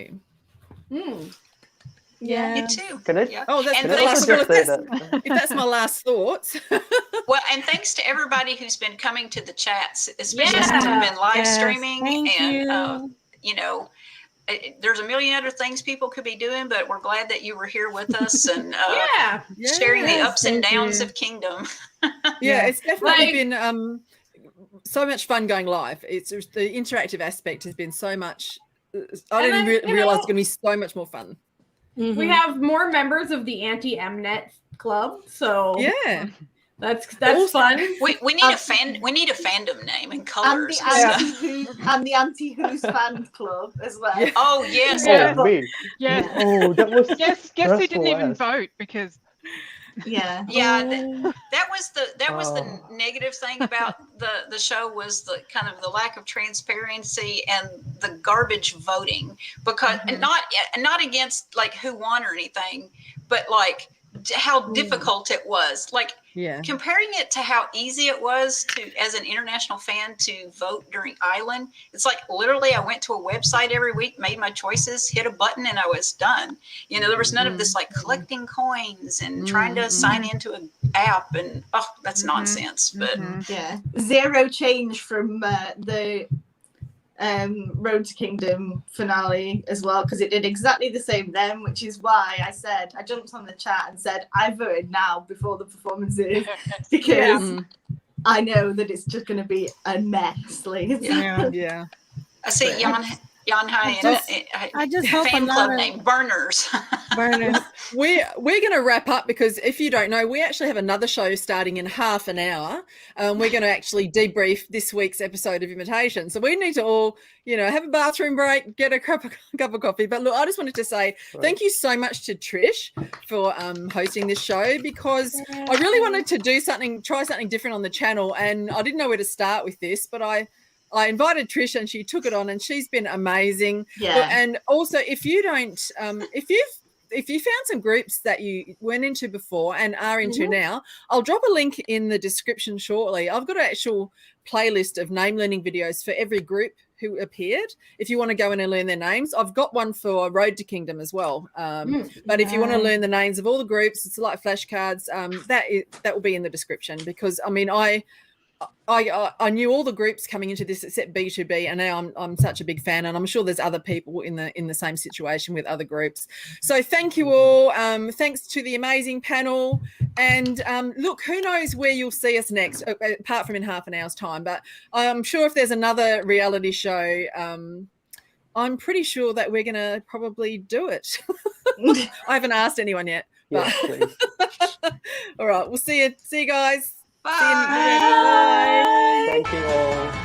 Yeah, me too. Can I? Yeah. Oh, and if that's my last thoughts. Well, and thanks to everybody who's been coming to the chats, especially since we've been live streaming, and you know, there's a million other things people could be doing, but we're glad that you were here with us and sharing the ups and downs of Kingdom. It's definitely been so much fun going live. It's just, the interactive aspect has been so much. I didn't realize it's going to be so much more fun. We have more members of the anti-Mnet club, so that's fun. We need a fandom name and colors. And the anti-Who's fan club as well. Yeah. Oh yes, me. Yeah. Oh, that was guess who didn't even vote because. That was the negative thing about the show was the kind of the lack of transparency and the garbage voting, because and not against like who won or anything, but like how difficult it was, like comparing it to how easy it was to as an international fan to vote during Island. It's like literally I went to a website every week, made my choices, hit a button, and I was done. You know, there was none of this like collecting coins and trying to sign into an app, and that's nonsense. But zero change from the Road to Kingdom finale as well, because it did exactly the same then, which is why I jumped on the chat and said I voted now before the performances because I know that it's just going to be a mess. Like, I see Jan Hai and I just hope fan a lot club of named Burners. Burners. We're going to wrap up because if you don't know, we actually have another show starting in half an hour. We're going to actually debrief this week's episode of Imitation. So we need to all, have a bathroom break, get a cup of coffee. But look, I just wanted to say thank you so much to Trish for hosting this show, because I really wanted to try something different on the channel, and I didn't know where to start with this, but I invited Trish and she took it on, and she's been amazing. Yeah. And also, if you don't, if you found some groups that you went into before and are into now, I'll drop a link in the description shortly. I've got an actual playlist of name learning videos for every group who appeared. If you want to go in and learn their names, I've got one for Road to Kingdom as well. But if you want to learn the names of all the groups, it's like flashcards. That will be in the description, because I knew all the groups coming into this except B2B, and now I'm such a big fan, and I'm sure there's other people in the same situation with other groups. So thank you all. Thanks to the amazing panel, and look, who knows where you'll see us next, apart from in half an hour's time. But I'm sure if there's another reality show, I'm pretty sure that we're going to probably do it. I haven't asked anyone yet. But... Yeah, please. All right, we'll see you guys. Bye. See you. Bye. Thank you all.